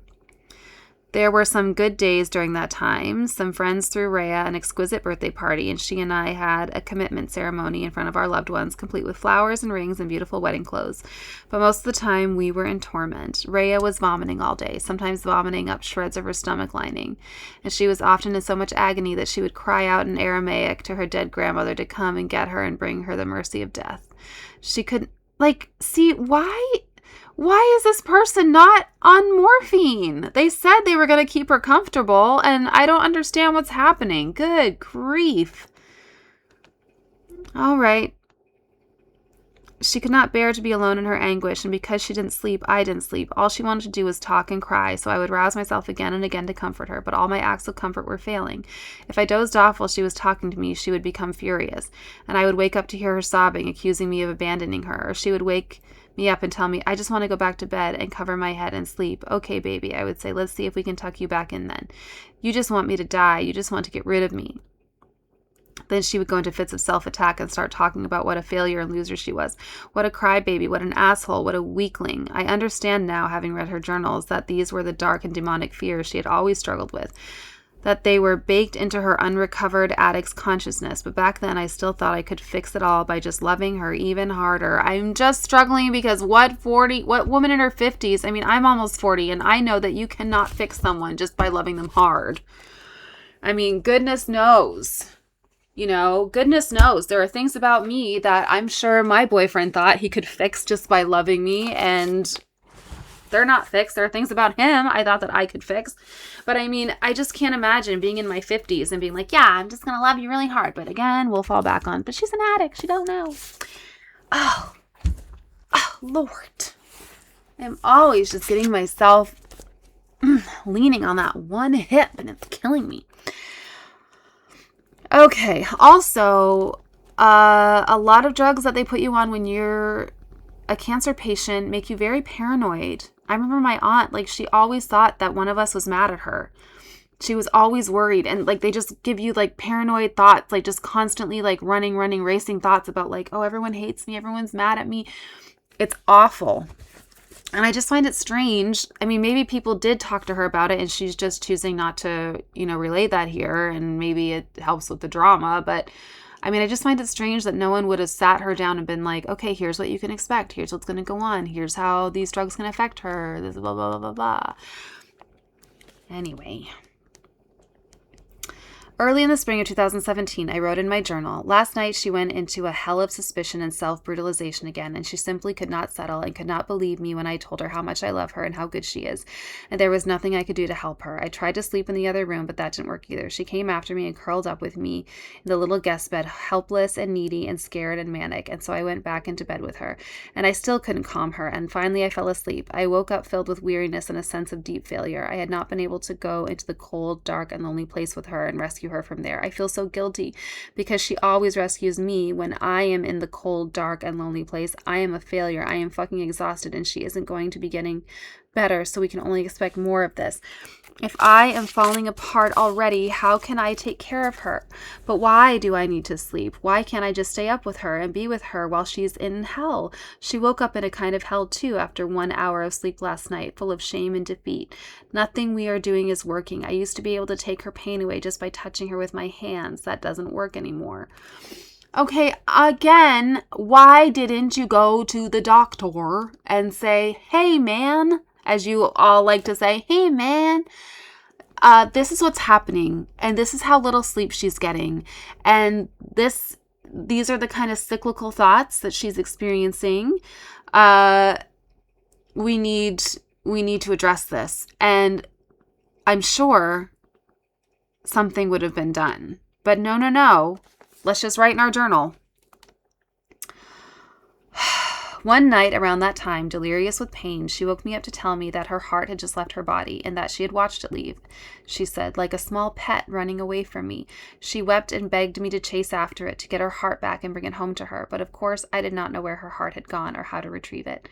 There were some good days during that time. Some friends threw Rhea an exquisite birthday party, and she and I had a commitment ceremony in front of our loved ones, complete with flowers and rings and beautiful wedding clothes. But most of the time, we were in torment. Rhea was vomiting all day, sometimes vomiting up shreds of her stomach lining, and she was often in so much agony that she would cry out in Aramaic to her dead grandmother to come and get her and bring her the mercy of death. She could, see, why is this person not on morphine? They said they were going to keep her comfortable, and I don't understand what's happening. Good grief. All right. She could not bear to be alone in her anguish, and because she didn't sleep, I didn't sleep. All she wanted to do was talk and cry, so I would rouse myself again and again to comfort her, but all my acts of comfort were failing. If I dozed off while she was talking to me, she would become furious, and I would wake up to hear her sobbing, accusing me of abandoning her, or she would wake me up and tell me, I just want to go back to bed and cover my head and sleep. Okay, baby, I would say, let's see if we can tuck you back in then. You just want me to die. You just want to get rid of me. Then she would go into fits of self-attack and start talking about what a failure and loser she was. What a crybaby, what an asshole, what a weakling. I understand now, having read her journals, that these were the dark and demonic fears she had always struggled with, that they were baked into her unrecovered addict's consciousness. But back then, I still thought I could fix it all by just loving her even harder. I'm just struggling because what woman in her 50s? I mean, I'm almost 40, and I know that you cannot fix someone just by loving them hard. I mean, goodness knows. Goodness knows. There are things about me that I'm sure my boyfriend thought he could fix just by loving me, and they're not fixed. There are things about him I thought that I could fix. But I mean, I just can't imagine being in my 50s and being like, yeah, I'm just going to love you really hard. But again, we'll fall back on, but she's an addict. She don't know. Oh, Lord. I'm always just getting myself leaning on that one hip, and it's killing me. Okay. Also, a lot of drugs that they put you on when you're a cancer patient make you very paranoid. I remember my aunt, she always thought that one of us was mad at her. She was always worried. And they just give you paranoid thoughts, just constantly running, racing thoughts about oh, everyone hates me. Everyone's mad at me. It's awful. And I just find it strange. I mean, maybe people did talk to her about it and she's just choosing not to, relay that here. And maybe it helps with the drama. But I mean, I just find it strange that no one would have sat her down and been like, okay, here's what you can expect. Here's what's going to go on. Here's how these drugs can affect her. This blah, blah, blah, blah, blah. Anyway. Early in the spring of 2017, I wrote in my journal, last night she went into a hell of suspicion and self-brutalization again, and she simply could not settle and could not believe me when I told her how much I love her and how good she is, and there was nothing I could do to help her. I tried to sleep in the other room, but that didn't work either. She came after me and curled up with me in the little guest bed, helpless and needy and scared and manic, and so I went back into bed with her, and I still couldn't calm her, and finally I fell asleep. I woke up filled with weariness and a sense of deep failure. I had not been able to go into the cold, dark, and lonely place with her and rescue her from there. I feel so guilty because she always rescues me when I am in the cold, dark, and lonely place. I am a failure. I am fucking exhausted, and she isn't going to be getting better, so we can only expect more of this. If I am falling apart already, how can I take care of her? But why do I need to sleep? Why can't I just stay up with her and be with her while she's in hell? She woke up in a kind of hell too after 1 hour of sleep last night, full of shame and defeat. Nothing we are doing is working. I used to be able to take her pain away just by touching her with my hands. That doesn't work anymore. Okay, again, why didn't you go to the doctor and say, hey, man, as you all like to say, hey, man, this is what's happening, and this is how little sleep she's getting, and these are the kind of cyclical thoughts that she's experiencing. We need to address this, and I'm sure something would have been done. But no. Let's just write in our journal. One night around that time, delirious with pain, she woke me up to tell me that her heart had just left her body and that she had watched it leave. She said, like a small pet running away from me. She wept and begged me to chase after it, to get her heart back and bring it home to her. But of course, I did not know where her heart had gone or how to retrieve it.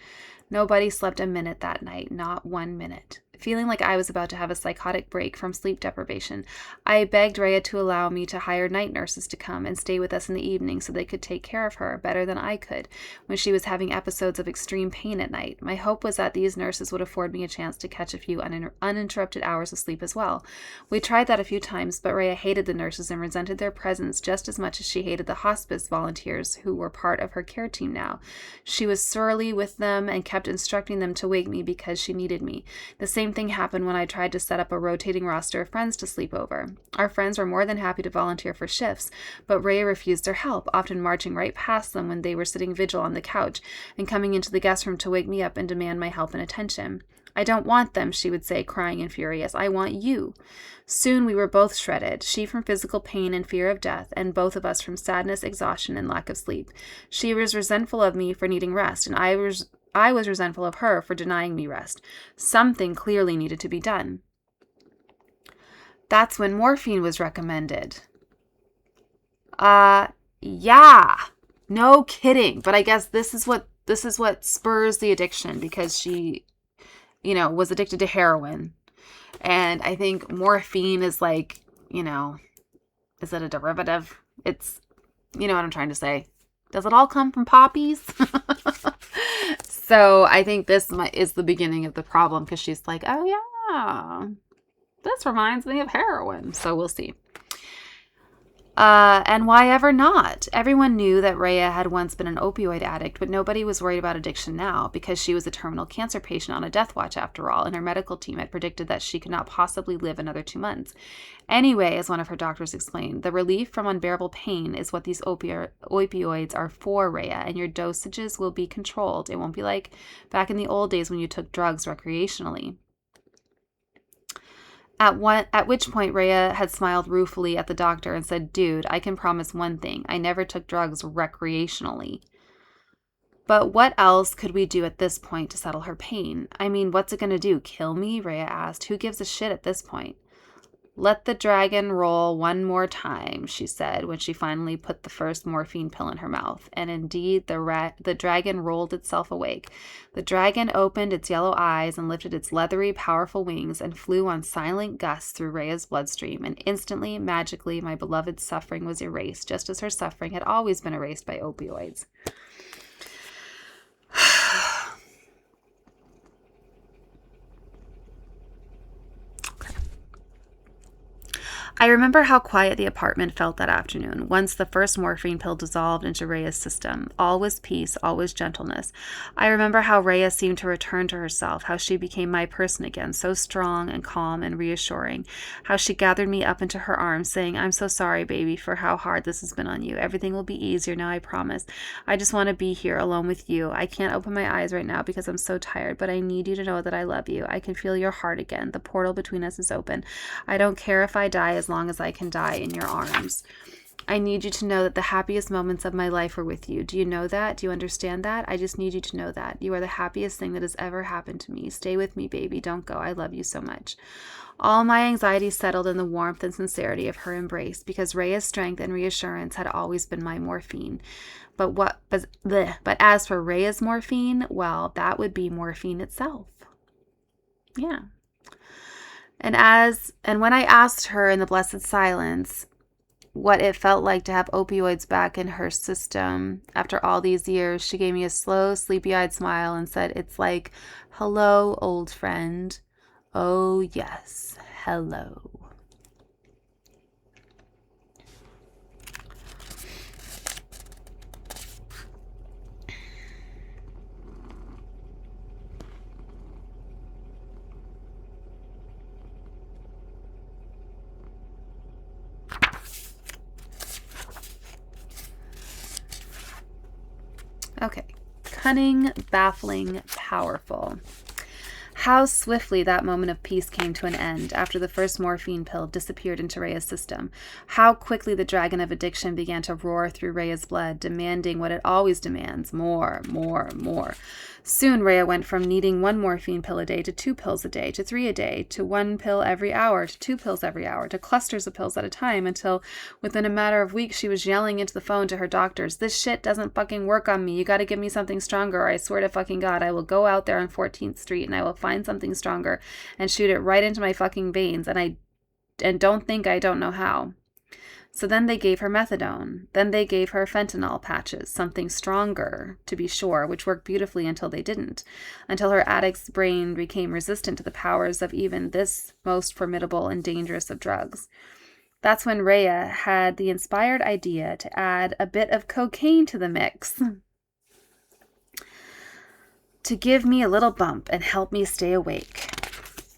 Nobody slept a minute that night, not 1 minute. Feeling like I was about to have a psychotic break from sleep deprivation, I begged Rhea to allow me to hire night nurses to come and stay with us in the evening so they could take care of her better than I could when she was having episodes of extreme pain at night. My hope was that these nurses would afford me a chance to catch a few uninterrupted hours of sleep as well. We tried that a few times, but Rhea hated the nurses and resented their presence just as much as she hated the hospice volunteers who were part of her care team now. She was surly with them and kept instructing them to wake me because she needed me. The same thing happened when I tried to set up a rotating roster of friends to sleep over. Our friends were more than happy to volunteer for shifts, but Rhea refused their help, often marching right past them when they were sitting vigil on the couch and coming into the guest room to wake me up and demand my help and attention. I don't want them, she would say, crying and furious. I want you. Soon we were both shredded, she from physical pain and fear of death, and both of us from sadness, exhaustion, and lack of sleep. She was resentful of me for needing rest, and I was resentful of her for denying me rest. Something clearly needed to be done. That's when morphine was recommended. Yeah. No kidding. But I guess this is what spurs the addiction, because she, was addicted to heroin. And I think morphine is like, is it a derivative? It's, you know what I'm trying to say. Does it all come from poppies? So I think this is the beginning of the problem, because she's like, oh yeah, this reminds me of heroin. So we'll see. And why ever not? Everyone knew that Rhea had once been an opioid addict, but nobody was worried about addiction now, because she was a terminal cancer patient on a death watch after all, and her medical team had predicted that she could not possibly live another 2 months. Anyway, as one of her doctors explained, the relief from unbearable pain is what these opioids are for, Rhea, and your dosages will be controlled. It won't be like back in the old days when you took drugs recreationally. At which point Rhea had smiled ruefully at the doctor and said, dude, I can promise one thing. I never took drugs recreationally. But what else could we do at this point to settle her pain? I mean, what's it going to do? Kill me? Rhea asked. Who gives a shit at this point? Let the dragon roll one more time, she said, when she finally put the first morphine pill in her mouth. And indeed, the dragon rolled itself awake. The dragon opened its yellow eyes and lifted its leathery, powerful wings and flew on silent gusts through Rhea's bloodstream. And instantly, magically, my beloved's suffering was erased, just as her suffering had always been erased by opioids. I remember how quiet the apartment felt that afternoon, once the first morphine pill dissolved into Rhea's system. All was peace, all was gentleness. I remember how Rhea seemed to return to herself, how she became my person again, so strong and calm and reassuring, how she gathered me up into her arms, saying, I'm so sorry, baby, for how hard this has been on you. Everything will be easier now, I promise. I just want to be here alone with you. I can't open my eyes right now because I'm so tired, but I need you to know that I love you. I can feel your heart again. The portal between us is open. I don't care if I die as long as I can die in your arms. I need you to know that the happiest moments of my life were with you. Do you know that? Do you understand that? I just need you to know that. You are the happiest thing that has ever happened to me. Stay with me, baby. Don't go. I love you so much. All my anxiety settled in the warmth and sincerity of her embrace, because Rhea's strength and reassurance had always been my morphine. But as for Rhea's morphine, well, that would be morphine itself. Yeah. And when I asked her in the blessed silence what it felt like to have opioids back in her system after all these years, she gave me a slow, sleepy-eyed smile and said, it's like, hello, old friend. Oh, yes, hello. Okay. Cunning, baffling, powerful. How swiftly that moment of peace came to an end after the first morphine pill disappeared into Rhea's system. How quickly the dragon of addiction began to roar through Rhea's blood, demanding what it always demands, more, more, more. Soon Rhea went from needing 1 morphine pill a day to 2 pills a day, to 3 a day, to 1 pill every hour, to 2 pills every hour, to clusters of pills at a time, until within a matter of weeks she was yelling into the phone to her doctors, this shit doesn't fucking work on me. You gotta give me something stronger, or I swear to fucking God, I will go out there on 14th Street and I will find something stronger and shoot it right into my fucking veins, and don't think I don't know how. So then they gave her methadone. Then they gave her fentanyl patches, something stronger, to be sure, which worked beautifully until they didn't, until her addict's brain became resistant to the powers of even this most formidable and dangerous of drugs. That's when Rhea had the inspired idea to add a bit of cocaine to the mix, to give me a little bump and help me stay awake.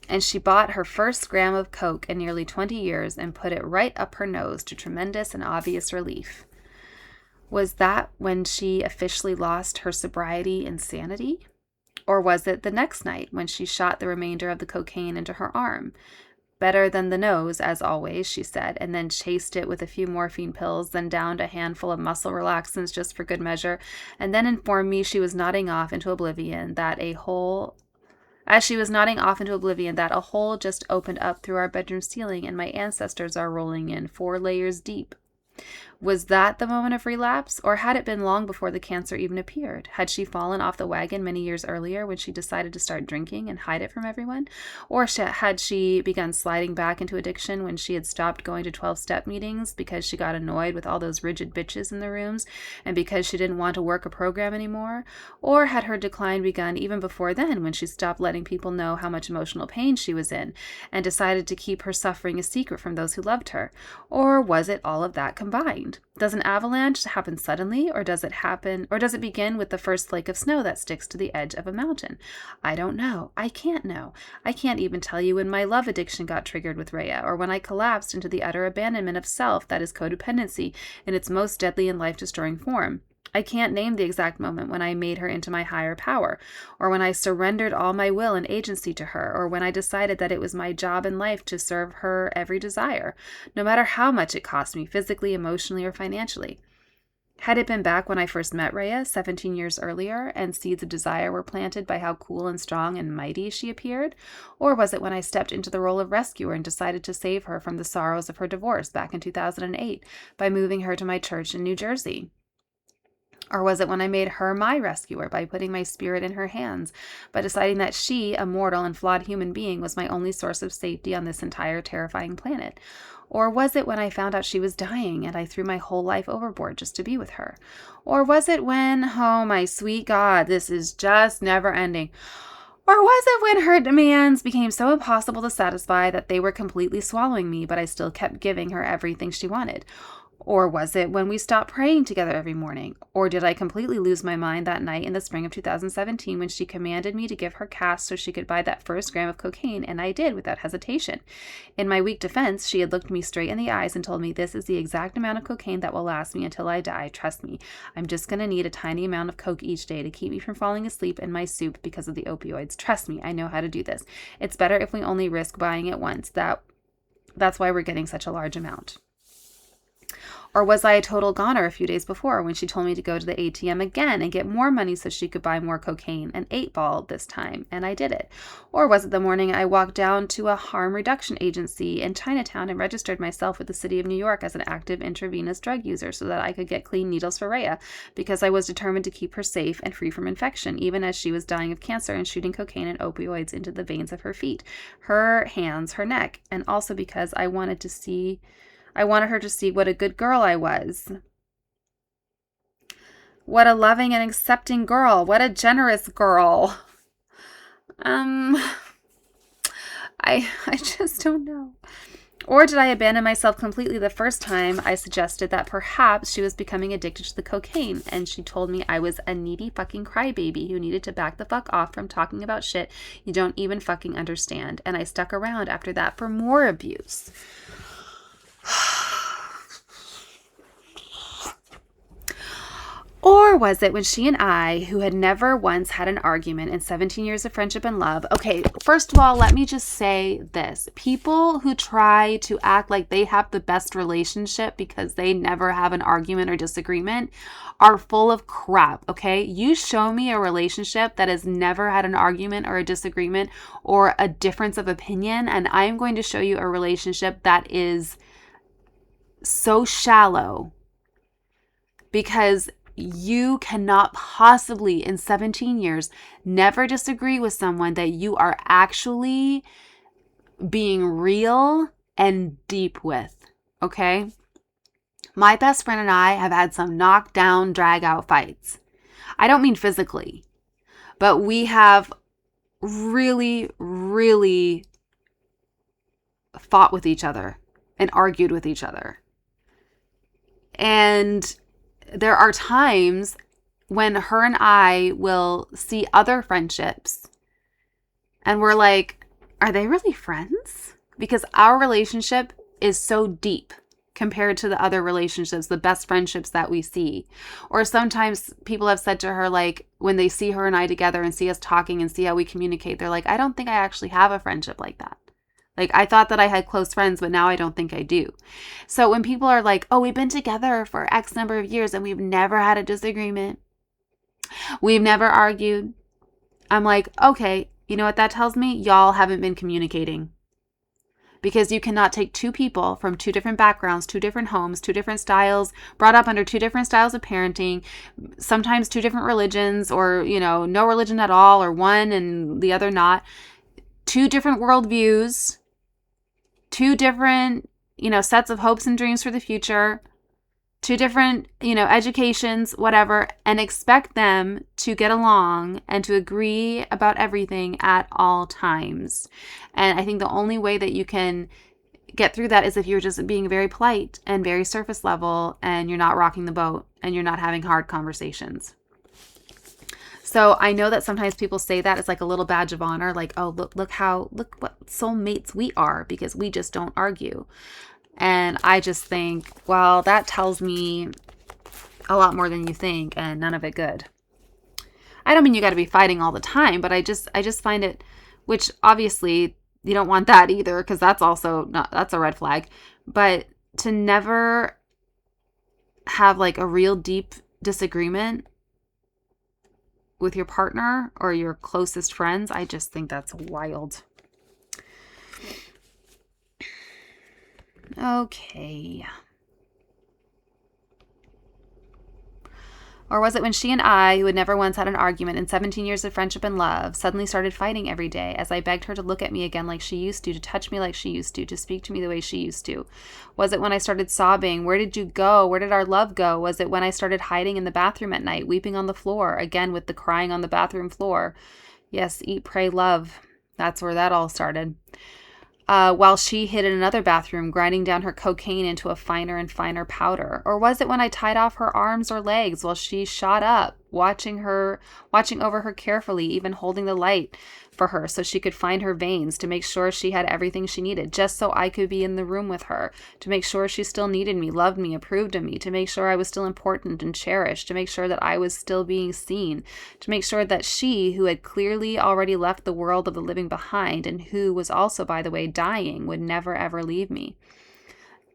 And she bought her first gram of coke in nearly 20 years and put it right up her nose to tremendous and obvious relief. Was that when she officially lost her sobriety and sanity? Or was it the next night when she shot the remainder of the cocaine into her arm? Better than the nose, as always, she said, and then chased it with a few morphine pills, then downed a handful of muscle relaxants just for good measure, and then informed me she was nodding off into oblivion that a hole just opened up through our bedroom ceiling and my ancestors are rolling in 4 layers deep. Was that the moment of relapse, or had it been long before the cancer even appeared? Had she fallen off the wagon many years earlier when she decided to start drinking and hide it from everyone? Or had she begun sliding back into addiction when she had stopped going to 12-step meetings because she got annoyed with all those rigid bitches in the rooms and because she didn't want to work a program anymore? Or had her decline begun even before then when she stopped letting people know how much emotional pain she was in and decided to keep her suffering a secret from those who loved her? Or was it all of that combined? Does an avalanche happen suddenly, or does it begin with the first flake of snow that sticks to the edge of a mountain? I don't know. I can't know. I can't even tell you when my love addiction got triggered with Rhea, or when I collapsed into the utter abandonment of self that is codependency in its most deadly and life-destroying form. I can't name the exact moment when I made her into my higher power, or when I surrendered all my will and agency to her, or when I decided that it was my job in life to serve her every desire, no matter how much it cost me physically, emotionally, or financially. Had it been back when I first met Rhea 17 years earlier and seeds of desire were planted by how cool and strong and mighty she appeared? Or was it when I stepped into the role of rescuer and decided to save her from the sorrows of her divorce back in 2008 by moving her to my church in New Jersey? Or was it when I made her my rescuer by putting my spirit in her hands, by deciding that she, a mortal and flawed human being, was my only source of safety on this entire terrifying planet? Or was it when I found out she was dying and I threw my whole life overboard just to be with her? Or was it when, oh my sweet God, this is just never ending. Or was it when her demands became so impossible to satisfy that they were completely swallowing me, but I still kept giving her everything she wanted? Or was it when we stopped praying together every morning? Or did I completely lose my mind that night in the spring of 2017 when she commanded me to give her cash so she could buy that first gram of cocaine, and I did without hesitation? In my weak defense, she had looked me straight in the eyes and told me, "This is the exact amount of cocaine that will last me until I die. Trust me. I'm just going to need a tiny amount of coke each day to keep me from falling asleep in my soup because of the opioids. Trust me, I know how to do this. It's better if we only risk buying it once. That's why we're getting such a large amount." Or was I a total goner a few days before when she told me to go to the ATM again and get more money so she could buy more cocaine, an 8-ball this time, and I did it? Or was it the morning I walked down to a harm reduction agency in Chinatown and registered myself with the city of New York as an active intravenous drug user so that I could get clean needles for Rhea, because I was determined to keep her safe and free from infection, even as she was dying of cancer and shooting cocaine and opioids into the veins of her feet, her hands, her neck, and also because I wanted her to see what a good girl I was. What a loving and accepting girl. What a generous girl. I just don't know. Or did I abandon myself completely the first time I suggested that perhaps she was becoming addicted to the cocaine, and she told me I was a needy fucking crybaby who needed to back the fuck off from talking about shit you don't even fucking understand, and I stuck around after that for more abuse. Or was it when she and I, who had never once had an argument in 17 years of friendship and love? Okay, first of all, let me just say this. People who try to act like they have the best relationship because they never have an argument or disagreement are full of crap, okay? You show me a relationship that has never had an argument or a disagreement or a difference of opinion, and I'm going to show you a relationship that is so shallow because you cannot possibly in 17 years never disagree with someone that you are actually being real and deep with, okay? My best friend and I have had some knockdown, drag out fights. I don't mean physically, but we have really, really fought with each other and argued with each other. And there are times when her and I will see other friendships and we're like, are they really friends? Because our relationship is so deep compared to the other relationships, the best friendships that we see. Or sometimes people have said to her, like, when they see her and I together and see us talking and see how we communicate, they're like, I don't think I actually have a friendship like that. Like, I thought that I had close friends, but now I don't think I do. So when people are like, oh, we've been together for X number of years and we've never had a disagreement, we've never argued, I'm like, okay, you know what that tells me? Y'all haven't been communicating. because you cannot take two people from two different backgrounds, two different homes, two different styles, brought up under two different styles of parenting, sometimes two different religions, or, no religion at all, or one and the other not, two different worldviews, two different, sets of hopes and dreams for the future, two different, educations, whatever, and expect them to get along and to agree about everything at all times. And I think the only way that you can get through that is if you're just being very polite and very surface level, and you're not rocking the boat, and you're not having hard conversations. So I know that sometimes people say that as like a little badge of honor, like, oh, look what soulmates we are, because we just don't argue. And I just think, well, that tells me a lot more than you think, and none of it good. I don't mean you got to be fighting all the time, but I just find it, which obviously you don't want that either, because that's a red flag. But to never have like a real deep disagreement with your partner or your closest friends, I just think that's wild. Okay. Or was it when she and I, who had never once had an argument in 17 years of friendship and love, suddenly started fighting every day as I begged her to look at me again like she used to touch me like she used to speak to me the way she used to? Was it when I started sobbing? Where did you go? Where did our love go? Was it when I started hiding in the bathroom at night, weeping on the floor, again with the crying on the bathroom floor? Yes, eat, pray, love. That's where that all started. While she hid in another bathroom, grinding down her cocaine into a finer and finer powder? Or was it when I tied off her arms or legs while she shot up, watching over her carefully, even holding the light for her so she could find her veins, to make sure she had everything she needed, just so I could be in the room with her, to make sure she still needed me, loved me, approved of me, to make sure I was still important and cherished, to make sure that I was still being seen, to make sure that she, who had clearly already left the world of the living behind, and who was also, by the way, dying, would never ever leave me.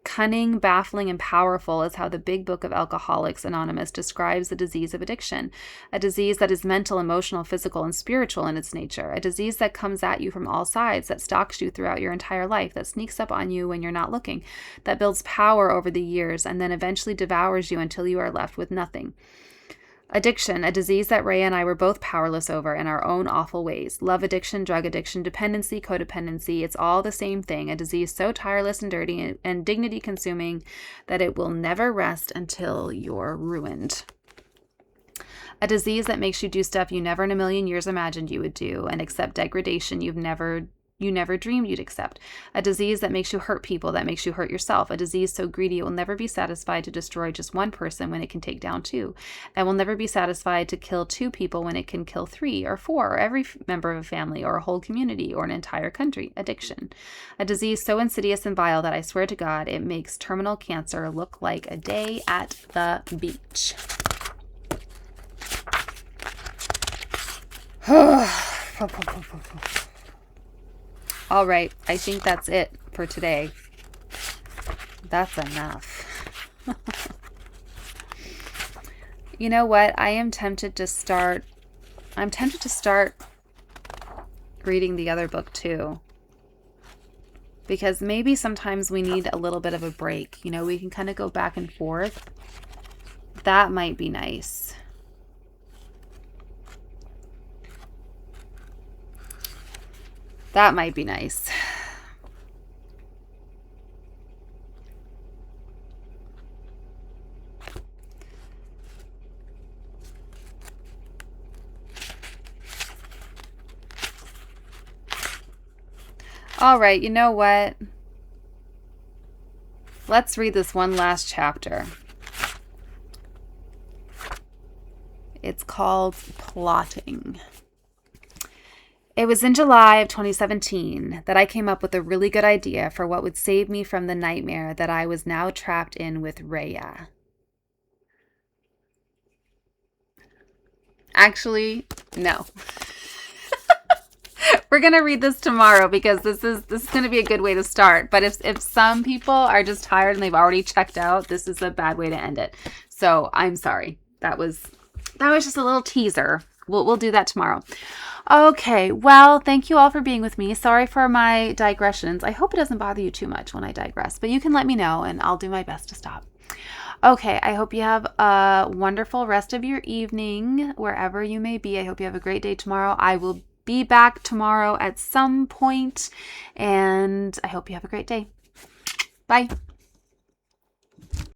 Cunning, baffling, and powerful is how the Big Book of Alcoholics Anonymous describes the disease of addiction, a disease that is mental, emotional, physical, and spiritual in its nature, a disease that comes at you from all sides, that stalks you throughout your entire life, that sneaks up on you when you're not looking, that builds power over the years, and then eventually devours you until you are left with nothing. Addiction, a disease that Ray and I were both powerless over in our own awful ways. Love addiction, drug addiction, dependency, codependency, it's all the same thing. A disease so tireless and dirty and dignity-consuming that it will never rest until you're ruined. A disease that makes you do stuff you never in a million years imagined you would do, and accept degradation you never dreamed you'd accept. A disease that makes you hurt people, that makes you hurt yourself. A disease so greedy it will never be satisfied to destroy just one person when it can take down two, and will never be satisfied to kill two people when it can kill 3 or 4 or every member of a family or a whole community or an entire country. Addiction. A disease so insidious and vile that I swear to God it makes terminal cancer look like a day at the beach. All right, I think that's it for today. That's enough. You know what? I'm tempted to start reading the other book too. Because maybe sometimes we need a little bit of a break. We can kind of go back and forth. That might be nice. That might be nice. All right, you know what? Let's read this one last chapter. It's called Plotting. It was in July of 2017 that I came up with a really good idea for what would save me from the nightmare that I was now trapped in with Raya. Actually, no. We're going to read this tomorrow because this is going to be a good way to start. But if some people are just tired and they've already checked out, this is a bad way to end it. So I'm sorry. That was just a little teaser We'll do that tomorrow. Okay, well, thank you all for being with me. Sorry for my digressions. I hope it doesn't bother you too much when I digress, but you can let me know and I'll do my best to stop. Okay, I hope you have a wonderful rest of your evening, wherever you may be. I hope you have a great day tomorrow. I will be back tomorrow at some point, and I hope you have a great day. Bye.